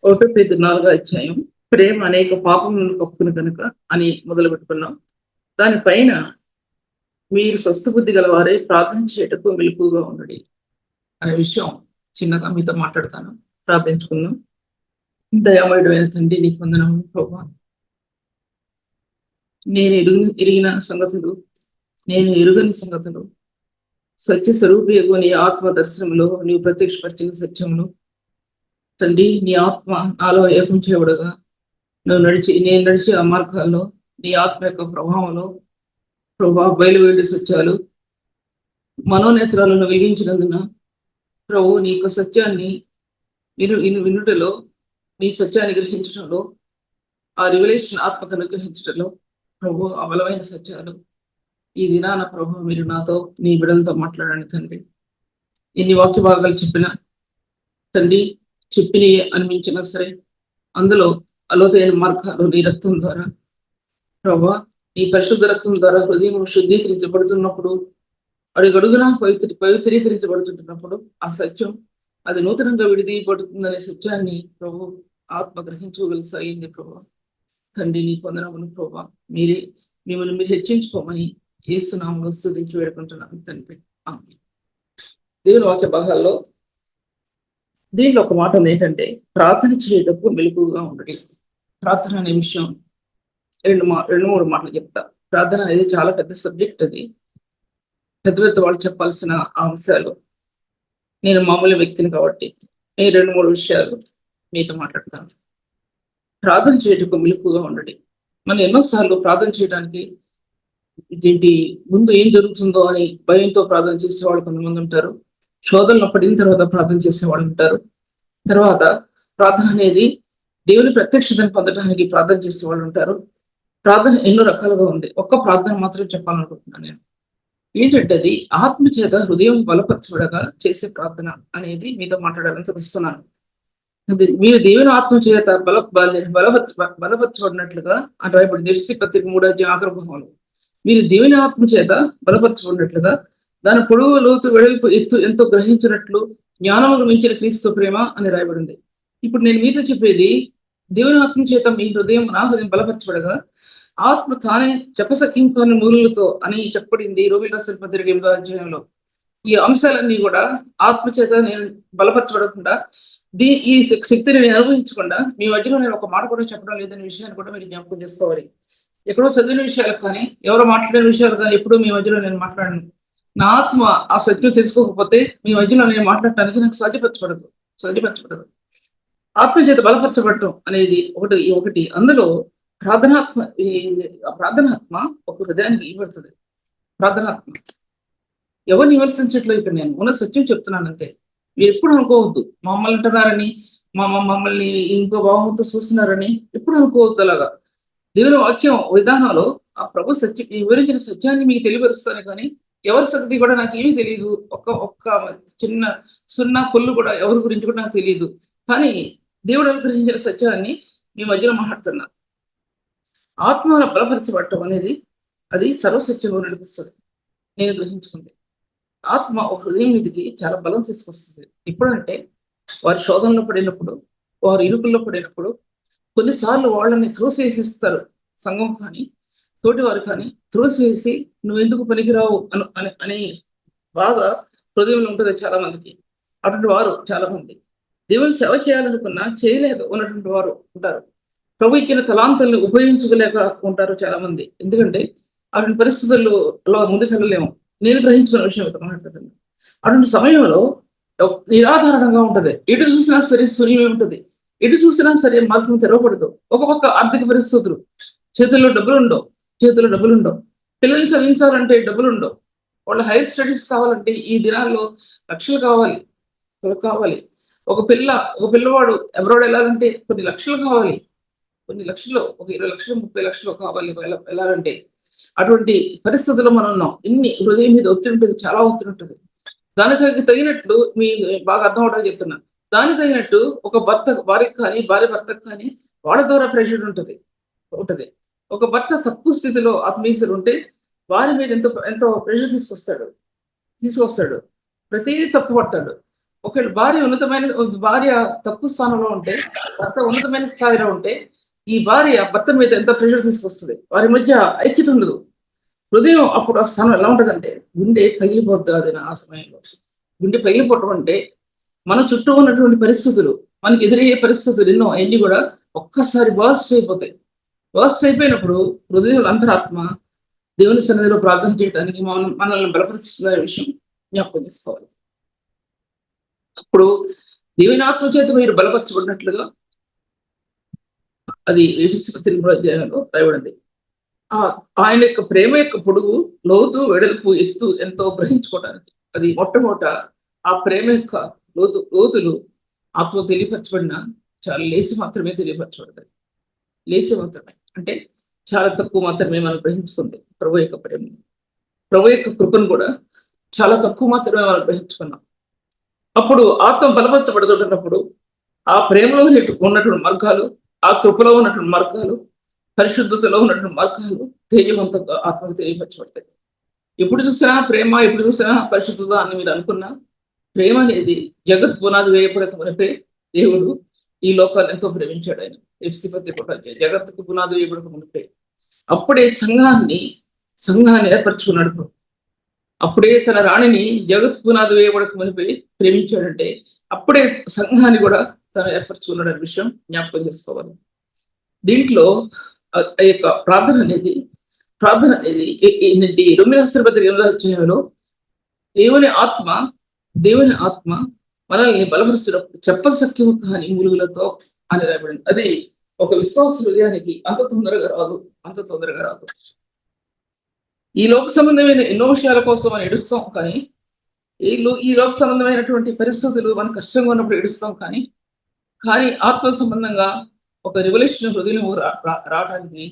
ఒకటో పేతురు 4వ అధ్యాయం ప్రేమ అనేక పాపములను కప్పుకుని కనుక అని మొదలు పెట్టుకున్నాం. దానిపైన మీరు స్వస్థబుద్ధి గలవారై ప్రార్థన చేయటకు మెలకువగా ఉండడి అనే విషయం చిన్నగా మీతో మాట్లాడతాను. ప్రార్థించుకుందాం. దయామయుడైన తండ్రి, నీకు వందనములు ప్రభా. ఎరిగిన సంగతులు, నేను ఎరుగని సంగతులు, సత్య స్వరూపియగు నీ ఆత్మ దర్శనంలో నీవు ప్రత్యక్షపరిచిన సత్యములు తండ్రి, నీ ఆత్మ నాలో ఏకం చేయబడగా నేను నడిచే ఆ మార్గాల్లో నీ ఆత్మ యొక్క ప్రభావంలో ప్రభా బయలువేడి సత్యాలు మనోనేత్రాలను వెలిగించినందున ప్రభు నీ యొక్క సత్యాన్ని వినుటలో, నీ సత్యాన్ని గ్రహించడంలో, ఆ రివల్యూషన్ ఆత్మకు అనుగ్రహించడంలో ప్రభు ఆ బలమైన సత్యాలు ఈ దినాన ప్రభు మీరు నాతో నీ బిడ్డలతో మాట్లాడండి తండ్రి. ఎన్ని వాక్య భాగాలు చెప్పినా తండ్రి, చెప్పిన అనిపించినా సరే అందులో అలోతైన మార్గాలు నీ రక్తం ద్వారా ప్రభా, నీ పరిశుద్ధ రక్తం ద్వారా హృదయం శుద్ధీకరించబడుతున్నప్పుడు, అడుగడుగునా పవిత్రీకరించబడుతుంటున్నప్పుడు ఆ సత్యం అది నూతనంగా విడిదీయబడుతుందనే సత్యాన్ని ప్రభు ఆత్మ గ్రహించగలిసాగింది. ప్రభా తండ్రి, నీ వందనములు ప్రభా. మిమ్మల్ని మీరు హెచ్చించుకోమని యేసునామములో స్తుతించి వేడుకుంటున్నాను తండ్రి. ఆమేన్. దేవుని వాక్య భాగాల్లో దీనిలో ఒక మాట ఉంది ఏంటంటే, ప్రార్థన చేయటప్పుడు మెలకువగా ఉండడం. ప్రార్థన అనే విషయం రెండు మూడు మాటలు చెప్తా. ప్రార్థన అనేది చాలా పెద్ద సబ్జెక్ట్. అది పెద్ద పెద్ద వాళ్ళు చెప్పాల్సిన అంశాలు. నేను మామూలు వ్యక్తిని కాబట్టి నేను 2-3 విషయాలు మీతో మాట్లాడతాను. ప్రార్థన చేయటకు మెలకువగా ఉండడం. మనం ఎన్నోసార్లు ప్రార్థన చేయడానికి దీంటి ముందు ఏం జరుగుతుందో అని భయంతో ప్రార్థన చేసేవాళ్ళు కొంతమంది ఉంటారు. శోధనలు పడిన తర్వాత ప్రార్థన చేసేవాళ్ళు ఉంటారు. తర్వాత ప్రార్థన అనేది దేవుని ప్రత్యక్షతను పొందడానికి ప్రార్థన చేసేవాళ్ళు ఉంటారు. ప్రార్థన ఎన్నో రకాలుగా ఉంది. ఒక్క ప్రార్థన మాత్రం చెప్పాలనుకుంటున్నాను నేను. ఏంటంటే అది ఆత్మచేత హృదయం బలపరచబడగా చేసే ప్రార్థన అనేది మీతో మాట్లాడాలని తెలుస్తున్నాను. మీరు దేవుని ఆత్మచేత బలపరచబడినట్లుగా అని రాయబడి దర్శి పత్రిక 3వ అధ్యాయం ఆఖరి భాగంలో మీరు దేవుని ఆత్మచేత బలపరచబడినట్లుగా దాని పొడవు లోతు వెడల్పు ఎత్తు ఎంతో గ్రహించినట్లు జ్ఞానమును మించిన క్రీస్తు ప్రేమ అని రాయబడింది. ఇప్పుడు నేను మీతో చెప్పేది దేవుని ఆత్మచేత మీ హృదయం నా హృదయం బలపరచబడగా ఆత్మ తానే జపసఖ్యం కాని మూలులతో అని చెప్పబడింది రోమిల రాసిన పత్రిక 8వ అధ్యాయంలో. ఈ అంశాలన్నీ కూడా ఆత్మచేత నేను బలపరచబడకుండా ఈ శక్తిని నేను అనుభవించకుండా మీ మధ్యలో నేను ఒక మాట కూడా చెప్పడం లేదనే విషయాన్ని కూడా మీరు జ్ఞాపకం చేసుకోవాలి. ఎక్కడో చదివిన విషయాలు కానీ ఎవరో మాట్లాడిన విషయాలు కానీ ఎప్పుడూ మీ మధ్యలో నేను మాట్లాడను. నా ఆత్మ ఆ సత్యం తెలుసుకోకపోతే మీ మధ్యలో నేను మాట్లాడటానికి నాకు సాధ్యపరచబడదు. ఆత్మచేత బలపరచబడటం అనేది ఒకటి అందులో ప్రార్థనాత్మ ఒక హృదయానికి ఇవ్వబడుతుంది. ప్రార్థనాత్మ ఎవరిని విమర్శించట్లేదు. ఇక్కడ నేను ఉన్న సత్యం చెప్తున్నాను అంతే. మీరు ఎప్పుడు అనుకోవద్దు మమ్మల్ని అంటున్నారని, మమ్మల్ని ఇంకో భావంతో చూస్తున్నారని ఎప్పుడు అనుకోవద్దు. అలాగా దేవుని వాక్యం విధానంలో ఆ ప్రభు సత్యం వివరించిన సత్యాన్ని మీకు తెలియపరుస్తాను కానీ ఎవరి సంగతి కూడా నాకు ఏమీ తెలియదు. ఒక్క చిన్న సున్నా పొల్లు కూడా ఎవరి గురించి కూడా నాకు తెలియదు. కానీ దేవుడు అనుగ్రహించిన సత్యాన్ని మీ మధ్యలో మాట్లాడుతున్నా. ఆత్మ బలపరచబడటం అనేది అది సర్వసత్యంలో నడిపిస్తుంది. నేను గ్రహించుకుంది ఆత్మ ఒక హృదయం మీదకి చాలా బలం తీసుకొస్తుంది. ఎప్పుడంటే వారి శోధనలో పడినప్పుడు, వారు ఇరుకుల్లో పడినప్పుడు కొన్నిసార్లు వాళ్ళని త్రోసివేసిస్తారు. సంఘం కానీ తోటివారు కానీ త్రోసివేసి నువ్వు ఎందుకు పనికిరావు అని బాధ హృదయంలో ఉంటుంది చాలా మందికి. అటువంటి వారు చాలా మంది దేవుని సేవ చేయాలనుకున్నా చేయలేక ఉన్నటువంటి వారు ఉంటారు. ప్రభు ఇచ్చిన తలాంతుల్ని ఉపయోగించుకోలేక ఉంటారు చాలా మంది. ఎందుకంటే అటువంటి పరిస్థితుల్లో అలా ముందుకెళ్ళలేము. నేను గ్రహించుకున్న విషయం మాట్లాడుతున్నాను. అటువంటి సమయంలో నిరాధారణంగా ఉంటది. ఎటు చూసినా సరే శూన్యమే ఉంటుంది. ఎటు చూసినా సరే మార్గం తెరవబడదు. ఒక పక్క ఆర్థిక పరిస్థితులు, చేతుల్లో డబ్బులు ఉండవు. పిల్లల్ని చదివించాలంటే డబ్బులు ఉండవు. వాళ్ళ హైయర్ స్టడీస్ కావాలంటే ఈ దినాల్లో లక్షలు కావాలి. ఒక పిల్లవాడు అబ్రాడ్ వెళ్ళాలంటే కొన్ని లక్షలు కావాలి. కొన్ని లక్షలు, ఒక 20 లక్షలు 30 లక్షలు కావాలి వెళ్ళాలంటే. అటువంటి పరిస్థితుల్లో మనం ఉన్నాం. ఇన్ని హృదయం మీద ఒత్తిడి ఉంటుంది, చాలా ఒత్తిడి ఉంటుంది. దానికి తగినట్లు మీ బాగా అర్థం అవడానికి చెప్తున్నా. దానికి తగినట్టు ఒక భార్యకు కానీ భార్య భర్తకు కానీ వాళ్ళ ద్వారా ప్రెషర్ ఉంటుంది. ఒక భర్త తక్కువ స్థితిలో ఆత్మీయులు ఉంటే భార్య మీద ఎంతో ప్రెషర్ తీసుకొస్తాడు. ప్రతిదీ తప్పు పడతాడు. ఒకవేళ భార్య తక్కువ స్థానంలో ఉంటే, భర్త ఉన్నతమైన స్థాయిలో ఉంటే, ఈ భార్య భర్త మీద ఎంత ప్రెషర్ తీసుకొస్తుంది. వారి మధ్య ఐక్యత ఉండదు. హృదయం అప్పుడు ఆ స్థానం ఎలా ఉంటదంటే, గుండె పగిలిపోద్ది. అది ఆ సమయంలో గుండె పగిలిపోవటం అంటే, మన చుట్టూ ఉన్నటువంటి పరిస్థితులు, మనకి ఎదురయ్యే పరిస్థితులు ఎన్నో అన్నీ కూడా ఒక్కసారి బర్స్ట్ అయిపోతాయి. బర్స్ట్ అయిపోయినప్పుడు హృదయం అంతరాత్మ దేవుని సన్నిధిలో ప్రార్థన చేయడానికి మనల్ని బలపరుస్తున్న విషయం జ్ఞాపకం చేసుకోవాలి. అప్పుడు దేవుని ఆత్మ చేత మీరు బలపరచబడినట్లుగా అది ఎఫెసీ పత్రిక 3వ అధ్యాయంలో రాయబడింది. ఆయన యొక్క ప్రేమ యొక్క పొడుగు, లోతు, వెడల్పు, ఎత్తు ఎంతో గ్రహించుకోవడానికి అది మొట్టమొదట ఆ ప్రేమ యొక్క లోతులు ఆత్మ తెలియపరచబడిన చాలా లేసి మాత్రమే తెలియపరచబడతాయి. లేసి మాత్రమే అంటే చాలా తక్కువ మాత్రమే మనం గ్రహించుకుంది ప్రభు యొక్క ప్రేమను. ప్రభు యొక్క కృపను కూడా చాలా తక్కువ మాత్రమే మనం గ్రహించుకున్నాం. అప్పుడు ఆత్మ బలపరచబడుతున్నప్పుడు ఆ ప్రేమలో ఉన్నటువంటి మార్గాలు, ఆ కృపలో ఉన్నటువంటి మార్గాలు, పరిశుద్ధతలో ఉన్నటువంటి మార్గాలు ధైర్యవంతంగా ఆత్మకు తెలియపరచబడతాయి. ఎప్పుడు చూసినా ప్రేమ, ఎప్పుడు చూసినా పరిశుద్ధత అని మీరు అనుకున్నా, ప్రేమ అనేది జగత్ పునాది వేయబడక మునిపే దేవుడు ఈ లోకాన్ని ఎంతో ప్రేమించాడు. ఆయన ఎఫెసీ పత్రిక జగత్తుకు పునాది వేయబడక మునిపే అప్పుడే సంఘాన్ని ఏర్పరచుకున్నాడు. అప్పుడే తన రాణిని జగత్ పునాది వేయబడక మునిపే ప్రేమించాడంటే అప్పుడే సంఘాన్ని కూడా తను ఏర్పరచుకున్నాడు అనే విషయం జ్ఞాపకం చేసుకోవాలి. దీంట్లో ఈ యొక్క ప్రార్థన అనేది ఏంటంటే రోమీయులకు రాసిన పత్రిక 8వ అధ్యాయంలో దేవుని ఆత్మ మనల్ని బలపరుస్తున్నప్పుడు చెప్పసక్యము కాని మూలుగులతో అని రాయబడింది. అది ఒక విశ్వాస హృదయానికి అంత తొందరగా రాదు. ఈ లోక సంబంధమైన ఎన్నో విషయాల కోసం మనం ఏడుస్తాం, కానీ ఈ లోక సంబంధమైనటువంటి పరిస్థితులు మనకు కష్టంగా ఉన్నప్పుడు ఏడుస్తాం, కానీ ఆత్మ సంబంధంగా ఒక రివల్యూషన్ హృదయం రావడానికి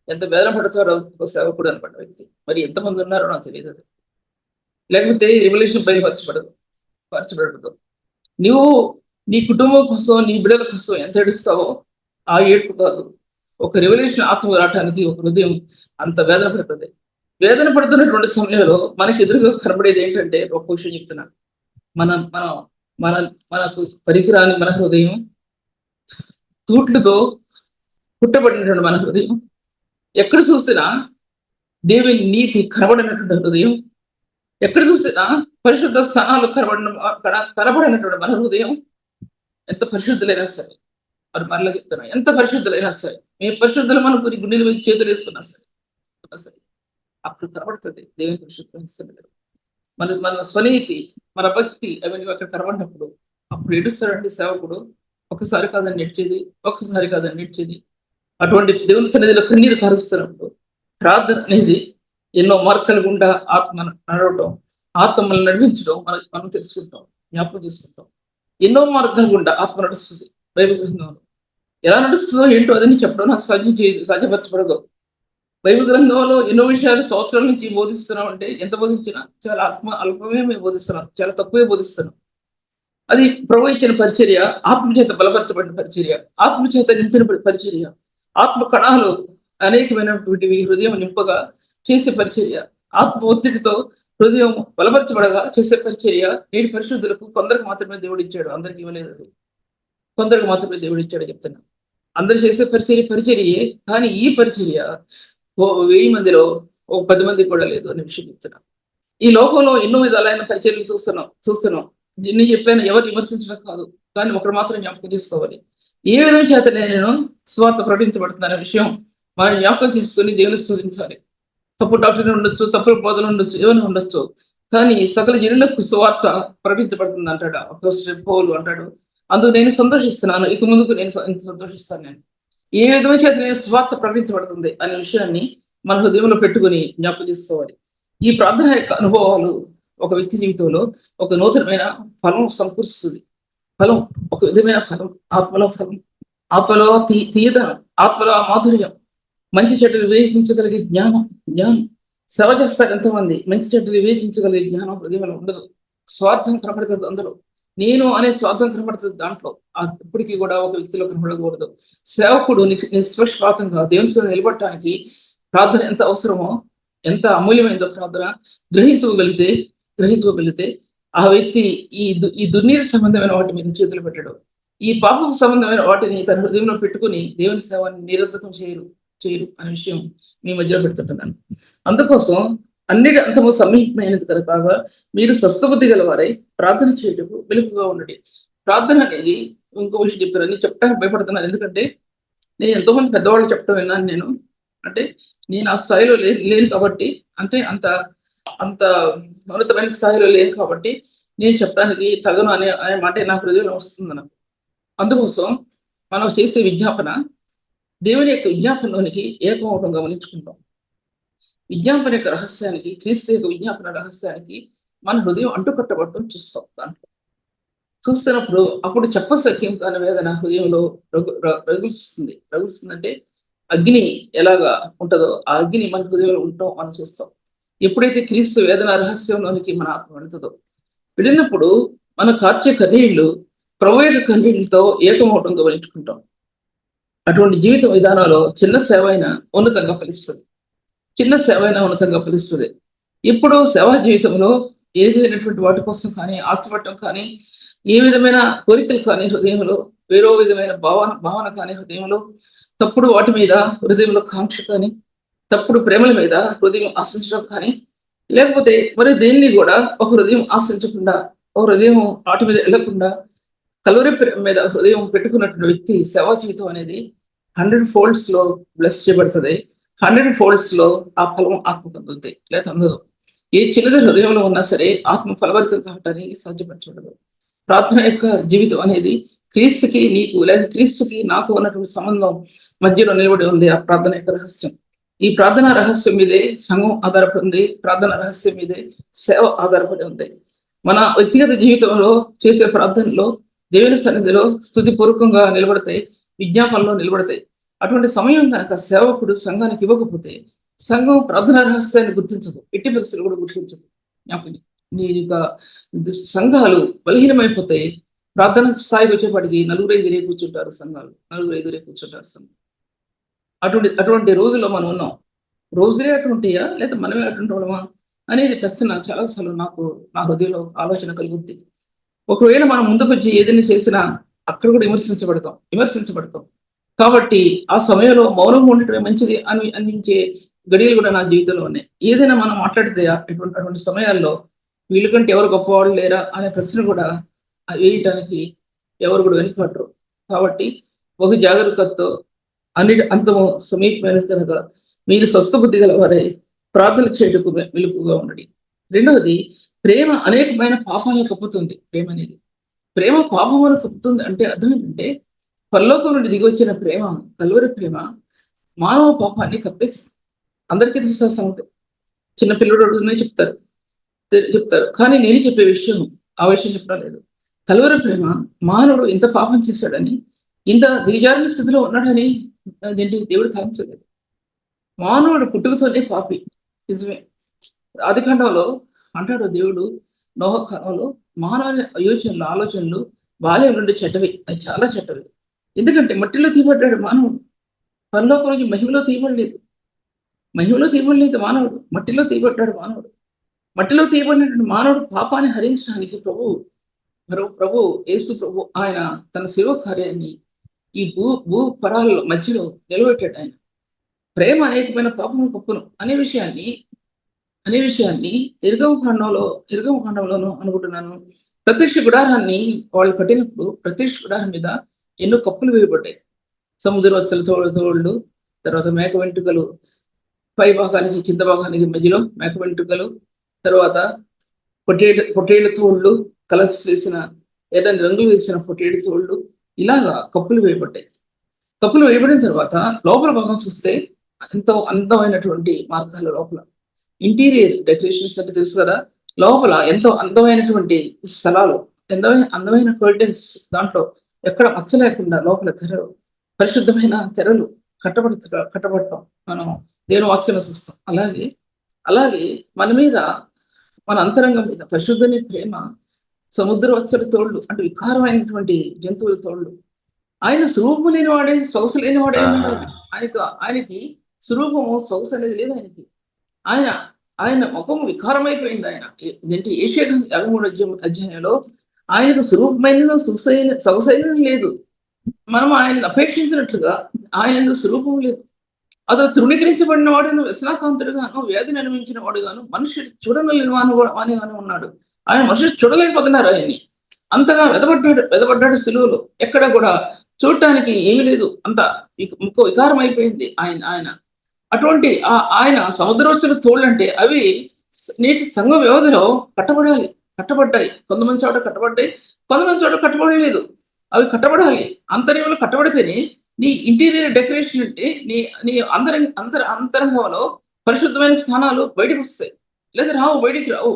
ఎంత వేదన పడతారో ఒక సేవకుడు అనపడ్డ వ్యక్తి మరి ఎంతమంది ఉన్నారో నాకు తెలియదు. అది లేకపోతే రివల్యూషన్ పరచబడదు. నువ్వు నీ కుటుంబం కోసం, నీ బిడ్డల కోసం ఎంత ఏడుస్తావో ఆ ఏడుపు కాదు, ఒక రెవల్యూషన్ ఆత్మ రావటానికి ఒక హృదయం అంత వేదన పడుతుంది. వేదన పడుతున్నటువంటి సమయంలో మనకి ఎదురుగా కనబడేది ఏంటంటే, ఒక విషయం చెప్తున్నా, మనకు పనికిరాని మన హృదయం, తూట్లతో పుట్టబడినటువంటి మన హృదయం, ఎక్కడ చూసినా దేవుని నీతి కనబడినటువంటి హృదయం, ఎక్కడ చూసినా పరిశుద్ధ స్థానాలు కనబడినటువంటి మన హృదయం, ఎంత పరిశుద్ధులైనా సరే, మరి మరలా చెప్తున్నా, ఎంత పరిశుద్ధులైనా సరే, మేము పరిశుద్ధులు మనం కొన్ని గుండెల మీద చేతులు వేసుకున్నా సరే అప్పుడు కనబడుతుంది దేవుని పరిశుద్ధ. మన స్వనీతి, మన భక్తి అవన్నీ అక్కడ కనబడినప్పుడు అప్పుడు ఏడుస్తాడండి సేవకుడు. ఒకసారి కాదని నేర్చేది అటువంటి దేవుని సన్నిధిలో కన్నీరు కారుస్తున్నప్పుడు ప్రార్థన అనేది ఎన్నో మార్గాల గుండా ఆత్మ నడవటం, ఆత్మను నడిపించడం మనం తెలుసుకుంటాం, జ్ఞాపకం చేసుకుంటాం. ఎన్నో మార్గాల గుండా ఆత్మ నడుస్తుంది. బైబిల్ గ్రంథంలో ఎలా నడుస్తుందో ఏంటో అదని చెప్పడం నాకు సాధ్యపరచబడదు. బైబిల్ గ్రంథంలో ఎన్నో విషయాలు సంవత్సరాల నుంచి బోధిస్తున్నాం అంటే ఎంత బోధించినా చాలా అల్పమే మేము బోధిస్తున్నాం, చాలా తక్కువే బోధిస్తున్నాం. అది ప్రభు ఇచ్చిన పరిచర్య, ఆత్మచేత బలపరచబడిన పరిచర్య, ఆత్మచేత నింపిన పరిచర్య, ఆత్మ కణాలు అనేకమైనటువంటివి హృదయం నింపగా చేసే పరిచర్య, ఆత్మ ఒత్తిడితో హృదయం బలపరచబడగా చేసే పరిచర్య. నేటి పరిశుద్ధులకు కొందరికి మాత్రమే దేవుడు ఇచ్చాడు, అందరికి ఇవ్వలేదు. అది కొందరికి మాత్రమే దేవుడు ఇచ్చాడు చెప్తున్నా. అందరు చేసే పరిచర్యే, కానీ ఈ పరిచర్య 1000 మందిలో 10 మంది కూడా లేదు అనే విషయం చెప్తున్నా. ఈ లోకంలో ఎన్నో విధాలైన పరిచర్యలు చూస్తున్నాం. నిన్ను చెప్పాను, ఎవరు విమర్శించడం కాదు, కానీ ఒకరు మాత్రం జ్ఞాపకం చేసుకోవాలి. ఏ విధం చేత నేను స్వార్థ ప్రకటించబడుతున్న విషయం మనం జ్ఞాపకం చేసుకుని దేవుని స్తుతించాలి. తప్పు డాక్టర్ ఉండొచ్చు, తప్పుడు బోధలు ఉండొచ్చు, ఏమైనా ఉండొచ్చు, కానీ సకల జనులకు సువార్త ప్రకటించబడుతుంది అంటాడు అపోస్తలుడైన పౌలు అంటాడు. అందుకు నేను సంతోషిస్తున్నాను, ఇక ముందుకు నేను సంతోషిస్తాను. నేను ఏ విధమైన చేత నేను సువార్త ప్రకటించబడుతుంది అనే విషయాన్ని మన హృదయంలో పెట్టుకుని జ్ఞాపకం చేసుకోవాలి. ఈ ప్రార్థన యొక్క అనుభవాలు ఒక వ్యక్తి జీవితంలో ఒక నూతనమైన ఫలం సమకూరుస్తుంది. ఫలం, ఒక విధమైన ఫలం, ఆత్మలో తీయదనం, ఆత్మలో మాధుర్యం, మంచి చెడ్డలు వివేచించగలిగే జ్ఞానం. సేవ చేస్తారు ఎంతమంది, మంచి చెడ్డలు వివేచించగలిగే జ్ఞానం హృదయంలో ఉండదు. స్వార్థం కనబడుతుంది అందులో, నేను అనే స్వార్థం కనబడుతుంది దాంట్లో. ఇప్పటికీ కూడా ఒక వ్యక్తిలో కనబడకూడదు. సేవకుడు నిష్పక్షపాతంగా దేవుని సన్నిధిలో నిలబడటానికి ప్రార్థన ఎంత అవసరమో, ఎంత అమూల్యమైనదో ప్రార్థన గ్రహించగలిగితే ఆ వ్యక్తి ఈ దుర్నీతి సంబంధమైన వాటి మీద చేతులు పెట్టడు. ఈ పాపం సంబంధమైన వాటిని తన హృదయంలో పెట్టుకుని దేవుని సేవని నిరర్ధకం చేయరు అనే విషయం మీ మధ్యలో పెడుతుంటున్నాను. అందుకోసం అన్నిటి అంతము సమీపమైనది కనుక మీరు స్వస్థబుద్ధి గలవారై ప్రార్థన చేయటకు వెలుగుగా ఉండండి. ప్రార్థన అనేది ఇంకో విషయం చెప్తాను. నేను చెప్పడానికి భయపడుతున్నాను. ఎందుకంటే నేను ఎంతో మంది పెద్దవాళ్ళు చెప్పడం విన్నాను నేను. అంటే నేను ఆ స్థాయిలో లేను కాబట్టి, అంటే అంత అంత ఉన్నతమైన స్థాయిలో లేను కాబట్టి నేను చెప్పడానికి తగను అనే మాట నా హృదయంలో వస్తుంది నాకు. అందుకోసం మనం చేసే విజ్ఞాపన దేవుని యొక్క విజ్ఞాపనలోనికి ఏకమవటం గమనించుకుంటాం. విజ్ఞాపన యొక్క రహస్యానికి, క్రీస్తు యొక్క విజ్ఞాపన రహస్యానికి మన హృదయం అంటుకట్టబడటం చూస్తాం. దాంట్లో చూస్తున్నప్పుడు అప్పుడు చెప్పసఖ్యం కాని వేదన హృదయంలో రగులుస్తుందంటే అగ్ని ఎలాగా ఉంటుందో ఆ అగ్ని మన హృదయంలో ఉండటం మనం చూస్తాం. ఎప్పుడైతే క్రీస్తు వేదన రహస్యంలోనికి మన ఆత్మ వెళుతుందో, వెళ్ళినప్పుడు మన కార్చే కన్నీళ్లు ప్రభు యొక్క కన్నీళ్లతో ఏకమవటం గమనించుకుంటాం. అటువంటి జీవిత విధానాల్లో చిన్న సేవ అయినా ఉన్నతంగా ఫలిస్తుంది. చిన్న సేవ అయినా ఉన్నతంగా ఫలిస్తుంది. ఇప్పుడు సేవా జీవితంలో ఏదైనటువంటి వాటి కోసం కానీ, ఆశపడటం కానీ, ఏ విధమైన కోరికలు కానీ హృదయంలో, వేరో విధమైన భావన కానీ హృదయంలో, తప్పుడు వాటి మీద హృదయంలో కాంక్ష కానీ, తప్పుడు ప్రేమల మీద హృదయం ఆశించడం కానీ, లేకపోతే మరి దేన్ని కూడా ఒక హృదయం ఆశించకుండా, ఒక హృదయం వాటి మీద వెళ్ళకుండా కలువరి మీద హృదయం పెట్టుకున్నటువంటి వ్యక్తి సేవా జీవితం అనేది 100 folds లో బ్లెస్ చేయబడుతుంది. 100 folds లో ఆ ఫలం ఆత్మ పొందుతుంది, లేదా అందదు. ఏ చిన్నది హృదయంలో ఉన్నా సరే ఆత్మ ఫలభరితం కావటానికి సాధ్యపరచబడదు. ప్రార్థన యొక్క జీవితం అనేది క్రీస్తుకి నీకు, లేదా క్రీస్తుకి నాకు ఉన్నటువంటి సంబంధం మధ్యలో నిలబడి ఉంది ఆ ప్రార్థన యొక్క రహస్యం. ఈ ప్రార్థన రహస్యం మీదే సంఘం ఆధారపడి ఉంది. ప్రార్థన రహస్యం మీదే సేవ ఆధారపడి ఉంది. మన వ్యక్తిగత జీవితంలో చేసే ప్రార్థనలో దేవుని సన్నిధిలో స్తుతిపూర్వకంగా నిలబడతాయి, విజ్ఞాపనలో నిలబడతాయి. అటువంటి సమయం కనుక సేవకుడు సంఘానికి ఇవ్వకపోతే సంఘం ప్రార్థన రహస్యాన్ని గుర్తించదు, ఎట్టి పరిస్థితులు కూడా గుర్తించదు. నేను సంఘాలు బలహీనమైపోతాయి. ప్రార్థన స్థాయికి వచ్చేపాటికి 4-5 కూర్చుంటారు సంఘాలు, 4-5 కూర్చుంటారు సంఘం. అటువంటి రోజుల్లో మనం ఉన్నాం. రోజులే అటువంటియా లేదా మనమే అటువంటి వాళ్ళమా అనేది ప్రశ్న చాలాసార్లు నాకు నా హృదయంలో ఆలోచన కలుగుద్ది. ఒకవేళ మనం ముందుకు వచ్చి ఏదైనా చేసినా అక్కడ కూడా విమర్శించబడతాం. కాబట్టి ఆ సమయంలో మౌనంగా ఉండటమే మంచిది అనిపించే గడియలు కూడా నా జీవితంలో ఉన్నాయి. ఏదైనా మనం మాట్లాడితే అటువంటి సమయాల్లో వీళ్ళకంటే ఎవరు గొప్పవాళ్ళు లేరా అనే ప్రశ్న కూడా వేయటానికి ఎవరు కూడా వెనుకాడరు. కాబట్టి ఒక జాగ్రత్తతో అన్నిటి అంతము సమీపమైనది కనుక మీరు స్వస్థబుద్ధి గలవారే ప్రార్థన చేయటకు వెలుపుగా ఉండండి. రెండవది, ప్రేమ అనేకమైన పాపాలను కప్పుతుంది. ప్రేమ పాపమును కప్పుతుంది అంటే అర్థం ఏంటంటే, పరలోకం నుండి దిగి వచ్చిన ప్రేమ, కల్వరి ప్రేమ మానవ పాపాన్ని కప్పేస్తుంది. అందరికీ తెలుసా సంగతి. చిన్నపిల్లడు చెప్తారు కానీ నేను చెప్పే విషయం ఆ విషయం చెప్పడం లేదు. కల్వరి ప్రేమ మానవుడు ఇంత పాపం చేశాడని, ఇంత దిగజారిన స్థితిలో ఉన్నాడని దేవుడు తలంచలేదు. మానవుడు పుట్టుకతోనే పాపి, నిజమే. ఆదికాండంలో అంటాడు దేవుడు, నోహ కాలంలో మానవ ఆలోచనలు బాల్యం నుండి చెడ్డవి, అది చాలా చెడ్డవి. ఎందుకంటే మట్టిలో తీయబడ్డాడు మానవుడు. పరలోకం నుంచి మహిమలో తీయబడలేదు మానవుడు, మట్టిలో తీయబడ్డాడు మానవుడు. మట్టిలో తీయబడినటువంటి మానవుడు పాపాన్ని హరించడానికి ప్రభు యేసు ప్రభు ఆయన తన సేవ కార్యాన్ని ఈ భూ పరాల మధ్యలో నిలబెట్టాడు. ఆయన ప్రేమ అనేకమైన పాపము కప్పును అనే విషయాన్ని నిర్గమకాండంలోనూ అనుకుంటున్నాను. ప్రత్యక్ష గుడారాన్ని వాళ్ళు కట్టినప్పుడు ప్రత్యక్ష గుడారం మీద ఎన్నో కప్పులు వేయబడ్డాయి. సముద్ర వచ్చల తోళ్ళు, తర్వాత మేక వెంట్రుకలు, పై భాగానికి కింద భాగానికి మధ్యలో మేక వెంట్రుకలు, తర్వాత పొట్టేళ్ల తోళ్ళు, కలర్స్ వేసిన ఏదైనా రంగులు వేసిన పొట్టేళ్ల తోళ్ళు, ఇలాగా కప్పులు వేయబడ్డాయి. కప్పులు వేయబడిన తర్వాత లోపల భాగం చూస్తే ఎంతో అందమైనటువంటి మార్గాలు, లోపల ఇంటీరియర్ డెకరేషన్స్ అంటే తెలుసు కదా, లోపల ఎంతో అందమైనటువంటి స్థలాలు, అందమైన కర్టెన్స్, దాంట్లో ఎక్కడ మచ్చ లేకుండా లోపల తెరలు, పరిశుద్ధమైన తెరలు కట్టబడటం మనం దేవుని వాక్యంలో చూస్తాం. అలాగే మన మీద, మన అంతరంగం మీద పరిశుద్ధని ప్రేమ సముద్ర వచ్చల తోళ్ళు అంటే వికారమైనటువంటి జంతువుల తోళ్ళు. ఆయన స్వరూపం లేనివాడే, సొగసు లేనివాడే. ఆయనకి స్వరూపము, సొగసు అనేది లేదు ఆయనకి. ఆయన ఆయన ముఖం వికారమైపోయింది. ఆయన ఏంటి ఏషియా 53 అధ్యాయంలో ఆయనకు స్వరూపమైన సొగసైన లేదు. మనం ఆయన అపేక్షించినట్లుగా ఆయన స్వరూపం లేదు. అతను తృణీకరించబడిన వాడును, వ్యసనాకాంతుడుగాను, వ్యాధిని అనుభవించిన వాడుగాను, మనుషులు చూడగలిగిన వానిగాను ఉన్నాడు. ఆయన మనుషులు చూడలేకపోతున్నారు ఆయన్ని. అంతగా వెదబడ్డాడు సిలువలో. ఎక్కడ కూడా చూడటానికి ఏమీ లేదు. అంత ముఖ వికారం అయిపోయింది ఆయన. అటువంటి ఆయన సముద్రోత్సవ తోళ్ళంటే అవి నేటి సంఘ వ్యవధిలో కట్టబడ్డాయి. కొంతమంది చోట కట్టబడ్డాయి, కొంతమంది చోట కట్టబడలేదు. అవి కట్టబడాలి. అంతర్యంలో కట్టబడితేనే నీ ఇంటీరియర్ డెకరేషన్ అంటే నీ అంతరంగంలో పరిశుద్ధమైన స్థానాలు బయటకు వస్తాయి. లేదా బయటికి రావు.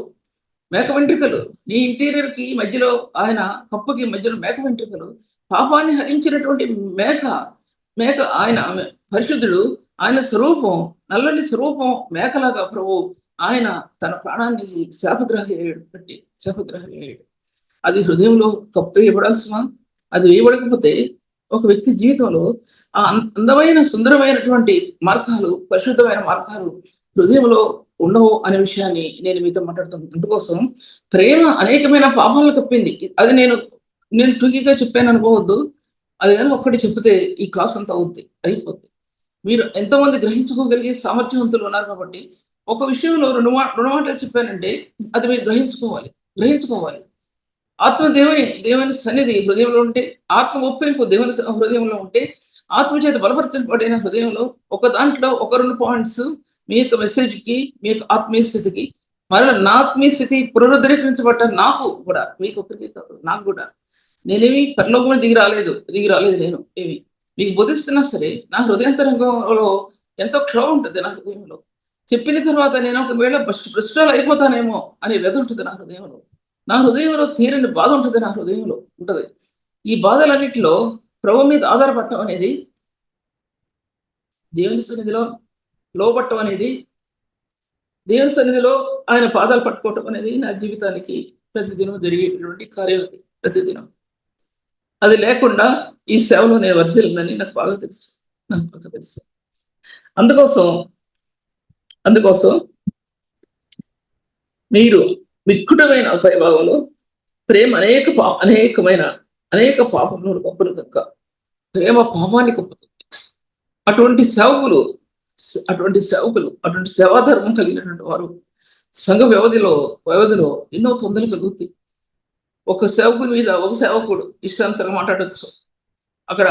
మేక వెంట్రుకలు నీ ఇంటీరియర్ కి మధ్యలో, ఆయన కప్పుకి మధ్యలో మేక వెంట్రుకలు, పాపాన్ని హరించినటువంటి మేక ఆయన పరిశుద్ధుడు. ఆయన స్వరూపం, నల్లని స్వరూపం మేకలాగా ప్రభు ఆయన తన ప్రాణాన్ని శాపగ్రహయ్యాడు. అది హృదయంలో కప్పు వేయబడాల్సిన, అది వేయబడకపోతే ఒక వ్యక్తి జీవితంలో ఆ అందమైన సుందరమైనటువంటి మార్గాలు, పరిశుద్ధమైన మార్గాలు హృదయంలో ఉండవు అనే విషయాన్ని నేను మీతో మాట్లాడుతున్నాను. అందుకోసం ప్రేమ అనేకమైన పాపాలను కప్పింది. అది నేను టూకీగా చెప్పాను అనుకోవద్దు. అది కానీ ఒక్కటి చెప్తే ఈ క్లాస్ అంతా అయిపోద్ది. మీరు ఎంతోమంది గ్రహించుకోగలిగే సామర్థ్యవంతులు ఉన్నారు కాబట్టి ఒక విషయంలో రెండు మాటలు చెప్పానంటే అది మీరు గ్రహించుకోవాలి. ఆత్మ దేవుని సన్నిధి హృదయంలో ఉంటే, ఆత్మ ఒప్పింపు దేవుని హృదయంలో ఉంటే, ఆత్మ చేత బలపరచబడిన హృదయంలో ఒక దాంట్లో ఒక 2 పాయింట్స్ మీ యొక్క మెసేజ్కి, మీ యొక్క ఆత్మీయ స్థితికి, మరలా నా ఆత్మీయ స్థితి పునరుద్ధరించబడ్డ నాకు కూడా, మీకు ఒకరికి కాదు, నాకు కూడా. నేనేమి పరలోకంలో దిగి రాలేదు నేను ఏమి మీకు బోధిస్తున్నా సరే నా హృదయాంతరంగంలో ఎంతో క్షోభ ఉంటుంది. నా హృదయంలో చెప్పిన తర్వాత నేను ఒకవేళ భ్రష్టాలు అయిపోతానేమో అనే వ్యధ ఉంటుంది నా హృదయంలో తీరని బాధ ఉంటుంది. నా హృదయంలో ఉంటుంది. ఈ బాధలన్నింటిలో ప్రభు మీద ఆధారపడటం అనేది, దేవుని సన్నిధిలో లోపట్టం అనేది, దేవుని సన్నిధిలో ఆయన పాదాలు పట్టుకోవటం అనేది నా జీవితానికి ప్రతిదినం జరిగేటటువంటి కార్యం. ప్రతిదినం అది లేకుండా ఈ సేవలో నేను వర్ధిల్లని నాకు బాగా తెలుసు. అందుకోసం మీరు మిక్కుటమైన భాగంలో ప్రేమ అనేక పాపములను కప్పులు కనుక ప్రేమ పాపాన్ని కప్పుతుంది. అటువంటి సేవకులు అటువంటి సేవాధర్మం కలిగినటువంటి వారు సంఘ వ్యవధిలో ఎన్నో తొందరలు కలుగుతాయి. ఒక సేవకుని మీద ఒక సేవకుడు ఇష్టానుసారం మాట్లాడచ్చు. అక్కడ